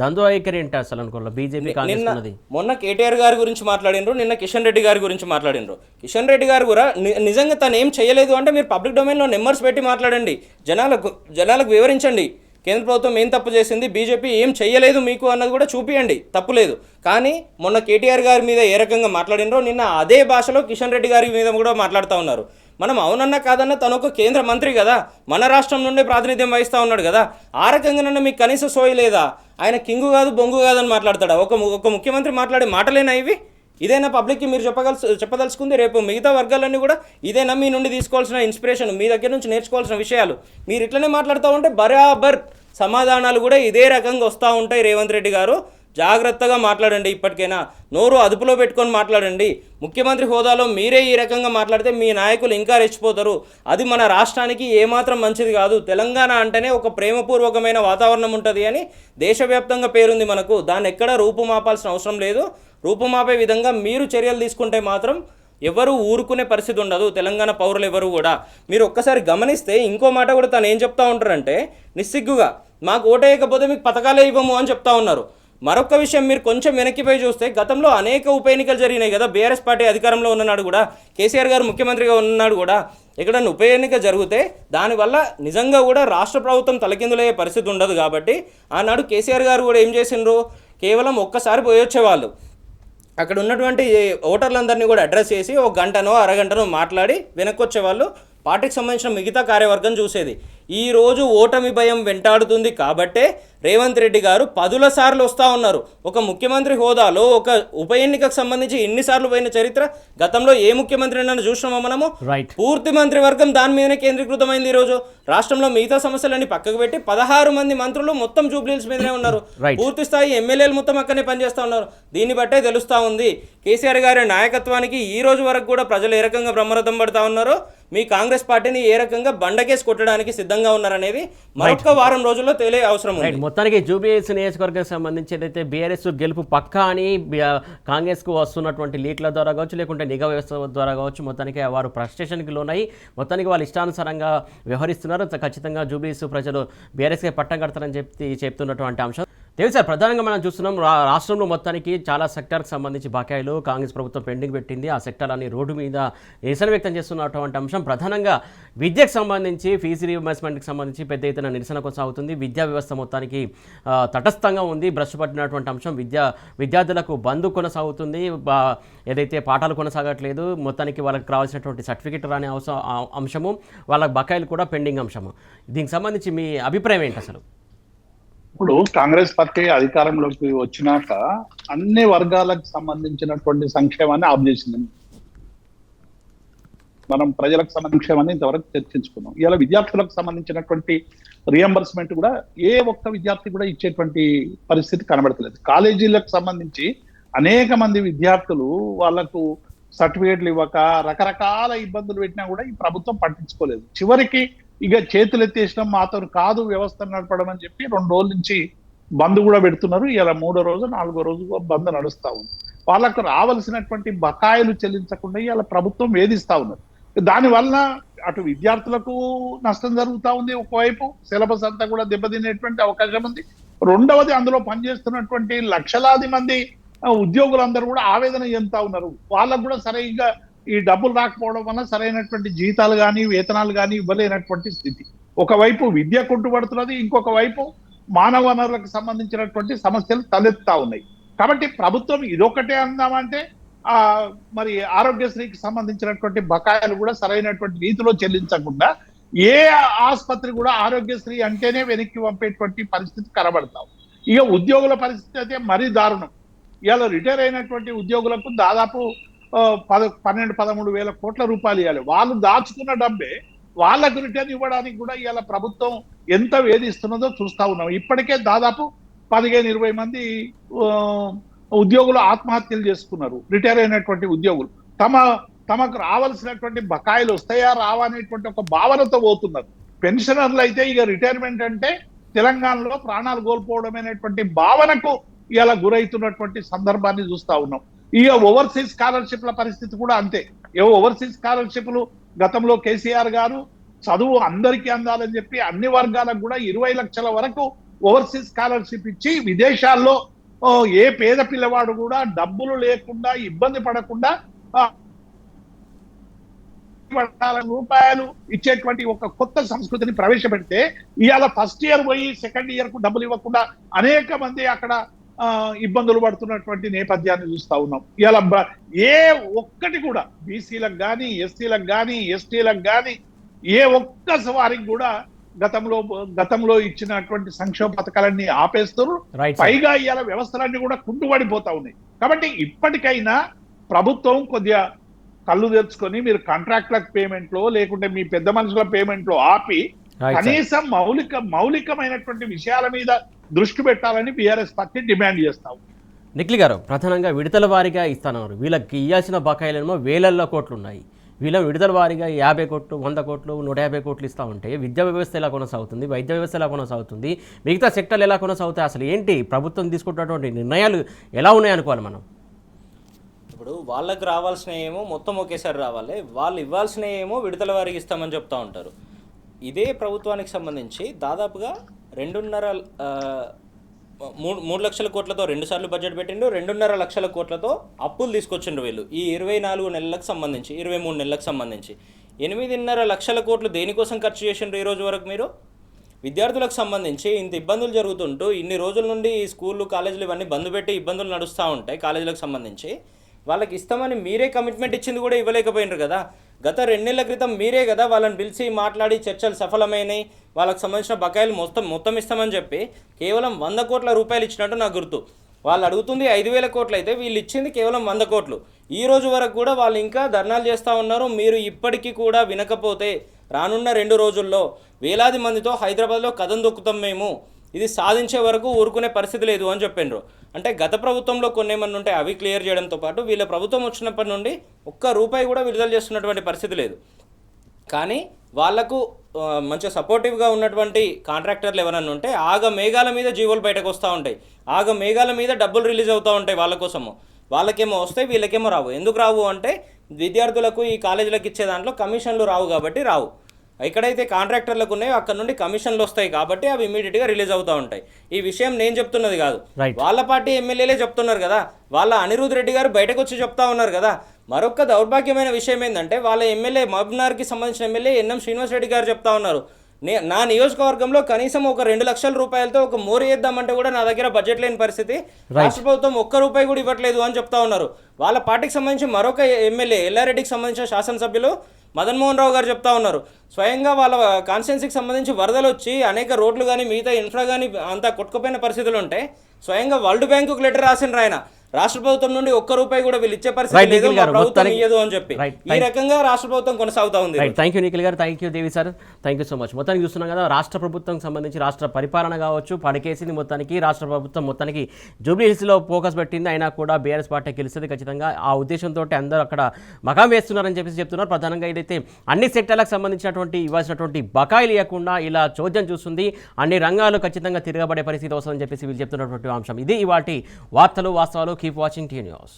ద్వంద్వ వైఖరి ఏంటి అసలు అనుకోవాలి బీజేపీ కాంగ్రెస్ ఉన్నది? మొన్న కేటీఆర్ గారి గురించి మాట్లాడినరు, నిన్న కిషన్ రెడ్డి గారి గురించి మాట్లాడినరు. కిషన్ రెడ్డి గారు కూడా నిజంగా తను ఏం చేయలేదు అంటే మీరు పబ్లిక్ డొమైన్లో నెంబర్స్ పెట్టి మాట్లాడండి, జనాలకు వివరించండి. కేంద్ర ప్రభుత్వం ఏం తప్పు చేసింది, బీజేపీ ఏం చెయ్యలేదు మీకు అన్నది కూడా చూపియండి, తప్పులేదు. కానీ మొన్న కేటీఆర్ గారి మీద ఏ రకంగా మాట్లాడినరో నిన్న అదే భాషలో కిషన్ రెడ్డి గారి మీద కూడా మాట్లాడుతూ ఉన్నారు. మనం అవునన్నా కాదన్నా తను ఒక కేంద్ర మంత్రి కదా, మన రాష్ట్రం నుండే ప్రాతినిధ్యం వహిస్తూ ఉన్నాడు కదా. ఆ రకంగానన్నా మీకు కనీస సోయి లేదా? ఆయన కింగు కాదు బొంగు కాదని మాట్లాడతాడా? ఒక ముఖ్యమంత్రి మాట్లాడే మాటలేనా ఇవి? ఇదేనా పబ్లిక్కి మీరు చెప్పదలుచుకుంది? రేపు మిగతా వర్గాలన్నీ కూడా ఇదేనా మీ నుండి తీసుకోవాల్సిన ఇన్స్పిరేషన్, మీ దగ్గర నుంచి నేర్చుకోవాల్సిన విషయాలు? మీరు ఇట్లనే మాట్లాడుతూ ఉంటే బరాబర్ సమాధానాలు కూడా ఇదే రకంగా వస్తూ ఉంటాయి. రేవంత్ రెడ్డి గారు జాగ్రత్తగా మాట్లాడండి, ఇప్పటికైనా నోరు అదుపులో పెట్టుకొని మాట్లాడండి. ముఖ్యమంత్రి హోదాలో మీరే ఈ రకంగా మాట్లాడితే మీ నాయకులు ఇంకా రెచ్చిపోతారు. అది మన రాష్ట్రానికి ఏమాత్రం మంచిది కాదు. తెలంగాణ అంటేనే ఒక ప్రేమపూర్వకమైన వాతావరణం ఉంటుంది అని దేశవ్యాప్తంగా పేరుంది మనకు. దాన్ని ఎక్కడా రూపుమాపాల్సిన అవసరం లేదు. రూపుమాపే విధంగా మీరు చర్యలు తీసుకుంటే మాత్రం ఎవరు ఊరుకునే పరిస్థితి ఉండదు, తెలంగాణ పౌరులు ఎవరు కూడా. మీరు ఒక్కసారి గమనిస్తే ఇంకో మాట కూడా తను ఏం చెప్తా ఉంటారంటే, నిస్సిగ్గుగా మాకు ఓటేయకపోతే మీకు పథకాలే ఇవ్వము అని చెప్తా ఉన్నారు. మరొక విషయం, మీరు కొంచెం వెనక్కిపోయి చూస్తే గతంలో అనేక ఉప ఎన్నికలు జరిగినాయి కదా. బీఆర్ఎస్ పార్టీ అధికారంలో ఉన్ననాడు కూడా, కేసీఆర్ గారు ముఖ్యమంత్రిగా ఉన్నాడు కూడా, ఎక్కడన్నా ఉప ఎన్నిక జరిగితే దానివల్ల నిజంగా కూడా రాష్ట్ర ప్రభుత్వం తలకిందులయ్యే పరిస్థితి ఉండదు. కాబట్టి ఆనాడు కేసీఆర్ గారు కూడా ఏం చేసిండ్రు, కేవలం ఒక్కసారి పోయొచ్చేవాళ్ళు, అక్కడ ఉన్నటువంటి ఓటర్లందరినీ కూడా అడ్రస్ చేసి ఒక గంటనో అరగంటనో మాట్లాడి వెనక్కి వచ్చేవాళ్ళు. పార్టీకి సంబంధించిన మిగతా కార్యవర్గం చూసేది. ఈరోజు ఓటమి భయం వెంటాడుతుంది కాబట్టే రేవంత్ రెడ్డి గారు 10 సార్లు వస్తూ ఉన్నారు. ఒక ముఖ్యమంత్రి హోదాలో ఒక ఉప ఎన్నికకు సంబంధించి ఎన్నిసార్లు పోయిన చరిత్ర గతంలో ఏ ముఖ్యమంత్రి నన్ను చూసినామో మనము. పూర్తి మంత్రివర్గం దాని మీదనే కేంద్రీకృతమైంది. ఈరోజు రాష్ట్రంలో మిగతా సమస్యలన్నీ పక్కకు పెట్టి 16 మంది మంత్రులు మొత్తం జూబ్లీహిల్స్ మీదనే ఉన్నారు. పూర్తి స్థాయి ఎమ్మెల్యేలు మొత్తం అక్కడనే పనిచేస్తూ ఉన్నారు. దీన్ని బట్టే తెలుస్తూ ఉంది కేసీఆర్ గారి నాయకత్వానికి ఈ రోజు వరకు కూడా ప్రజలు ఏ రకంగా బ్రహ్మరథం పడుతూ ఉన్నారో, మీ కాంగ్రెస్ పార్టీని ఏ రకంగా బండకేసి కొట్టడానికి సిద్ధంగా సిద్ధంగా ఉన్నారనేది మరొక వారం రోజుల్లో తేలే అవసరం ఉంది. మొత్తానికి జూబ్లీహిల్స్ నియోజకవర్గానికి సంబంధించి ఏదైతే బీఆర్ఎస్ గెలుపు పక్కా అని కాంగ్రెస్కు వస్తున్నటువంటి లీక్ల ద్వారా కావచ్చు, లేకుంటే నిఘా వ్యవస్థ ద్వారా కావచ్చు, మొత్తానికి వారు ఫ్రస్ట్రేషన్కి లోనై మొత్తానికి వాళ్ళు ఇష్టానుసారంగా వ్యవహరిస్తున్నారు. ఖచ్చితంగా జూబ్లీహిల్స్ ప్రజలు బీఆర్ఎస్కే పట్టం కడతారని చెప్తున్నటువంటి అంశం తెలుసు సార్. ప్రధానంగా మనం చూస్తున్నాం రాష్ట్రంలో మొత్తానికి చాలా సెక్టార్కి సంబంధించి బకాయిలు కాంగ్రెస్ ప్రభుత్వం పెండింగ్ పెట్టింది. ఆ సెక్టార్లని రోడ్డు మీద నిరసన వ్యక్తం చేస్తున్నటువంటి అంశం ప్రధానంగా విద్యకు సంబంధించి ఫీజు రీఇంబర్స్మెంట్కి సంబంధించి పెద్ద ఎత్తున నిరసన కొనసాగుతుంది. విద్యా వ్యవస్థ మొత్తానికి తటస్థంగా ఉంది. భ్రష్టు పట్టినటువంటి అంశం విద్యార్థులకు బంద్ కొనసాగుతుంది. ఏదైతే పాఠాలు కొనసాగట్లేదు, మొత్తానికి వాళ్ళకి రావాల్సినటువంటి సర్టిఫికెట్ రాని అంశము, వాళ్ళ బకాయిలు కూడా పెండింగ్ అంశము. దీనికి సంబంధించి మీ అభిప్రాయం ఏంటి అసలు? ఇప్పుడు కాంగ్రెస్ పార్టీ అధికారంలోకి వచ్చినాక అన్ని వర్గాలకు సంబంధించినటువంటి సంక్షేమాన్ని ఆఫ్ చేసింది. మనం ప్రజలకు సంక్షేమాన్ని ఇంతవరకు చర్చించుకున్నాం. ఇలా విద్యార్థులకు సంబంధించినటువంటి రియంబర్స్మెంట్ కూడా ఏ ఒక్క విద్యార్థి కూడా ఇచ్చేటువంటి పరిస్థితి కనబడతలేదు. కాలేజీలకు సంబంధించి అనేక మంది విద్యార్థులు వాళ్లకు సర్టిఫికేట్లు ఇవ్వక రకరకాల ఇబ్బందులు పెట్టినా కూడా ఈ ప్రభుత్వం పట్టించుకోలేదు. చివరికి ఇక చేతులు ఎత్తేసినాం, మాతో కాదు వ్యవస్థ నడపడం అని చెప్పి 2 రోజుల నుంచి బంద్ కూడా పెడుతున్నారు. ఇలా 3వ రోజు 4వ రోజు బంద్ నడుస్తా ఉంది. వాళ్ళకు రావాల్సినటువంటి బకాయిలు చెల్లించకుండా ఇలా ప్రభుత్వం వేధిస్తా ఉన్నారు. దానివల్ల అటు విద్యార్థులకు నష్టం జరుగుతూ ఉంది, ఒకవైపు సిలబస్ అంతా కూడా దెబ్బతినేటువంటి అవకాశం ఉంది. రెండవది అందులో పనిచేస్తున్నటువంటి లక్షలాది మంది ఉద్యోగులందరూ కూడా ఆవేదన చెందుతా ఉన్నారు. వాళ్ళకు కూడా సరిగ్గా ఈ డబ్బులు రాకపోవడం వల్ల సరైనటువంటి జీతాలు కానీ వేతనాలు కానీ ఇవ్వలేనటువంటి స్థితి. ఒకవైపు విద్య కుంటుపడుతున్నది, ఇంకొక వైపు మానవ వనరులకు సంబంధించినటువంటి సమస్యలు తలెత్తా ఉన్నాయి. కాబట్టి ప్రభుత్వం ఇదొకటే అందామంటే మరి ఆరోగ్యశ్రీకి సంబంధించినటువంటి బకాయిలు కూడా సరైనటువంటి రీతిలో చెల్లించకుండా ఏ ఆసుపత్రి కూడా ఆరోగ్యశ్రీ అంటేనే వెనక్కి పంపేటువంటి పరిస్థితి కనబడతాం. ఇక ఉద్యోగుల పరిస్థితి అయితే మరీ దారుణం. ఇవాళ రిటైర్ అయినటువంటి ఉద్యోగులకు దాదాపు 12-13 వేల కోట్ల రూపాయలు ఇవ్వాలి. వాళ్ళు దాచుకున్న డబ్బే వాళ్ళకు రిటర్న్ ఇవ్వడానికి కూడా ఇవాళ ప్రభుత్వం ఎంత వేధిస్తున్నదో చూస్తా ఉన్నాం. ఇప్పటికే దాదాపు 15-20 మంది ఉద్యోగులు ఆత్మహత్యలు చేసుకున్నారు. రిటైర్ అయినటువంటి ఉద్యోగులు తమకు రావాల్సినటువంటి బకాయిలు వస్తాయా రావా అనేటువంటి ఒక భావనతో పోతున్నారు. పెన్షనర్లు అయితే ఇక రిటైర్మెంట్ అంటే తెలంగాణలో ప్రాణాలు కోల్పోవడమైనటువంటి భావనకు ఇలా గురైతున్నటువంటి సందర్భాన్ని చూస్తా ఉన్నాం. ఇక ఓవర్సీస్ స్కాలర్షిప్ల పరిస్థితి కూడా అంతే. ఓవర్సీస్ స్కాలర్షిప్లు గతంలో కేసీఆర్ గారు చదువు అందరికీ అందాలని చెప్పి అన్ని వర్గాలకు కూడా 20 లక్షల వరకు ఓవర్సీస్ స్కాలర్షిప్ ఇచ్చి విదేశాల్లో ఏ పేద పిల్లవాడు కూడా డబ్బులు లేకుండా ఇబ్బంది పడకుండా రూపాయలు ఇచ్చేటువంటి ఒక కొత్త సంస్కృతిని ప్రవేశపెడితే ఇవాళ ఫస్ట్ ఇయర్ పోయి సెకండ్ ఇయర్ కు డబ్బులు ఇవ్వకుండా అనేక మంది అక్కడ ఇబ్బందులు పడుతున్నటువంటి నేపథ్యాన్ని చూస్తా ఉన్నాం. ఇలా ఏ ఒక్కటి కూడా బీసీలకు కానీ ఎస్సీలకు కానీ ఎస్టీలకు కానీ ఏ ఒక్క వారికి కూడా గతంలో ఇచ్చినటువంటి సంక్షేమ పథకాలన్నీ ఆపేస్తారు. పైగా ఇవాళ వ్యవస్థలన్నీ కూడా కుంటుపడిపోతా ఉన్నాయి. కాబట్టి ఇప్పటికైనా ప్రభుత్వం కొద్దిగా కళ్ళు తెరుచుకొని మీరు కాంట్రాక్ట్ల పేమెంట్ లో లేకుంటే మీ పెద్ద మనుషుల పేమెంట్ లో ఆపి కనీసం మౌలికమైనటువంటి విషయాల మీద దృష్టి పెట్టాలని బీఆర్ఎస్ పార్టీ డిమాండ్ చేస్తాం. నిఖిల్ గారు, ప్రధానంగా విడతల వారీగా ఇస్తానన్నారు. వీళ్ళకి ఇవ్వాల్సిన బకాయిలేమో వేలల్లో కోట్లు ఉన్నాయి. వీళ్ళ విడతల వారీగా 50 కోట్లు 100 కోట్లు 150 కోట్లు ఇస్తూ ఉంటే విద్యా వ్యవస్థ ఎలా కొనసాగుతుంది, వైద్య వ్యవస్థ ఎలా కొనసాగుతుంది, మిగతా సెక్టర్లు ఎలా కొనసాగుతాయి? అసలు ఏంటి ప్రభుత్వం తీసుకుంటున్నటువంటి నిర్ణయాలు ఎలా ఉన్నాయనుకోవాలి మనం? ఇప్పుడు వాళ్ళకి రావాల్సిన ఏమో మొత్తం ఒకేసారి రావాలి, వాళ్ళు ఇవ్వాల్సిన ఏమో విడతల వారికి ఇస్తామని చెప్తా ఉంటారు. ఇదే ప్రభుత్వానికి సంబంధించి దాదాపుగా 3 లక్షల కోట్లతో 2 సార్లు బడ్జెట్ పెట్టిండు, 2.5 లక్షల కోట్లతో అప్పులు తీసుకొచ్చిండు వీళ్ళు. ఈ 24 నెలలకు సంబంధించి 23 నెలలకు సంబంధించి 8.5 లక్షల కోట్లు దేనికోసం ఖర్చు చేసిండ్రు ఈ రోజు వరకు? మీరు విద్యార్థులకు సంబంధించి ఇంత ఇబ్బందులు జరుగుతుంటూ ఇన్ని రోజుల నుండి ఈ స్కూళ్ళు కాలేజీలు ఇవన్నీ బంద్ పెట్టి ఇబ్బందులు నడుస్తూ ఉంటాయి. కాలేజీలకు సంబంధించి వాళ్ళకి ఇస్తామని మీరే కమిట్మెంట్ ఇచ్చింది కూడా ఇవ్వలేకపోయినారు కదా. గత 2 నెలల క్రితం మీరే కదా వాళ్ళని పిలిచి మాట్లాడి చర్చలు సఫలమైనాయి, వాళ్ళకి సంబంధించిన బకాయిలు మొత్తం ఇస్తామని చెప్పి కేవలం 100 కోట్ల రూపాయలు ఇచ్చినట్టు నాకు గుర్తు. వాళ్ళు అడుగుతుంది 5,000 కోట్లు అయితే వీళ్ళు ఇచ్చింది కేవలం 100 కోట్లు. ఈ రోజు వరకు కూడా వాళ్ళు ఇంకా ధర్నాలు చేస్తూ ఉన్నారు. మీరు ఇప్పటికీ కూడా వినకపోతే రానున్న 2 రోజుల్లో వేలాది మందితో హైదరాబాద్లో కథం దొక్కుతాం మేము, ఇది సాధించే వరకు ఊరుకునే పరిస్థితి లేదు అని చెప్పిండ్రు. అంటే గత ప్రభుత్వంలో కొన్ని ఏమన్నా ఉంటే అవి క్లియర్ చేయడంతో పాటు వీళ్ళ ప్రభుత్వం వచ్చినప్పటి నుండి ఒక్క రూపాయి కూడా విడుదల చేస్తున్నటువంటి పరిస్థితి లేదు. కానీ వాళ్ళకు మంచిగా సపోర్టివ్గా ఉన్నటువంటి కాంట్రాక్టర్లు ఎవరన్నా ఉంటే ఆగ మేఘాల మీద జీవోలు బయటకు వస్తూ ఉంటాయి, ఆగ మేఘాల మీద డబ్బులు రిలీజ్ అవుతూ ఉంటాయి వాళ్ళ కోసము. వాళ్ళకేమో వస్తాయి, వీళ్ళకేమో రావు. ఎందుకు రావు అంటే విద్యార్థులకు ఈ కాలేజీలకు ఇచ్చే దాంట్లో కమిషన్లు రావు కాబట్టి రావు. ఎక్కడైతే కాంట్రాక్టర్లకు ఉన్నాయో అక్కడ నుండి కమిషన్లు వస్తాయి కాబట్టి అవి ఇమీడియట్గా రిలీజ్ అవుతూ ఉంటాయి. ఈ విషయం నేను చెప్తున్నది కాదు, వాళ్ళ పార్టీ ఎమ్మెల్యేలే చెప్తున్నారు కదా, వాళ్ళ అనిరుద్ రెడ్డి గారు బయటకు వచ్చి చెప్తా ఉన్నారు కదా. మరొక దౌర్భాగ్యమైన విషయం ఏంటంటే వాళ్ళ ఎమ్మెల్యే మహబూబ్నగర్కి సంబంధించిన ఎమ్మెల్యే ఎన్ఎం శ్రీనివాస్ రెడ్డి గారు చెప్తా ఉన్నారు, నా నియోజకవర్గంలో కనీసం ఒక 2 లక్షల రూపాయలతో ఒక మోరు వేద్దామంటే కూడా నా దగ్గర బడ్జెట్ లేని పరిస్థితి, రాష్ట్ర ప్రభుత్వం ₹1 కూడా ఇవ్వట్లేదు అని చెప్తా ఉన్నారు. వాళ్ళ పార్టీకి సంబంధించి మరొక ఎమ్మెల్యే ఎల్లారెడ్డికి సంబంధించిన శాసనసభ్యులు మదన్ మోహన్ రావు గారు చెప్తా ఉన్నారు, స్వయంగా వాళ్ళ కాన్స్టిట్యున్సీకి సంబంధించి వరదలు వచ్చి అనేక రోడ్లు కానీ మిగతా ఇన్ఫ్రా కానీ అంతా కొట్టుకుపోయిన పరిస్థితులు ఉంటే స్వయంగా వరల్డ్ బ్యాంకుకు లెటర్ రాసిండ్రు ఆయన, రాష్ట్ర ప్రభుత్వం నుండి ₹1 కూడా వీళ్ళు ఇచ్చే పరిస్థితి లేదు, ప్రభుత్వం ఇయ్యదు అని చెప్పి. ఈ రకంగా రాష్ట్ర ప్రభుత్వం కొనసాగుతా ఉంది. థ్యాంక్ యూ నిఖిల్ గారు, thank you Devi sir, thank you so much. మొత్తానికి చూస్తున్నాం కదా, రాష్ట్ర ప్రభుత్వం సంబంధించి రాష్ట్ర పరిపాలన కావచ్చు పడకేసింది మొత్తానికి. రాష్ట్ర ప్రభుత్వం మొత్తానికి జూబ్లీ హిల్స్లో ఫోకస్ పెట్టింది, అయినా కూడా బీఆర్ఎస్ పార్టీ గెలుస్తుంది ఖచ్చితంగా. ఆ ఉద్దేశంతో అందరూ అక్కడ మకాం వేస్తున్నారని చెప్పేసి చెప్తున్నారు. ప్రధానంగా ఇదైతే అన్ని సెక్టర్లకు సంబంధించినటువంటి ఇవ్వాల్సినటువంటి బకాయిలు ఇవ్వకుండా ఇలా చోద్యం చూస్తుంది, అన్ని రంగాలు ఖచ్చితంగా తిరగబడే పరిస్థితి వస్తుందని చెప్పేసి వీళ్ళు చెప్తున్నటువంటి అంశం ఇది. ఇవాటి వార్తలు వాస్తవాలు. Keep watching tea news.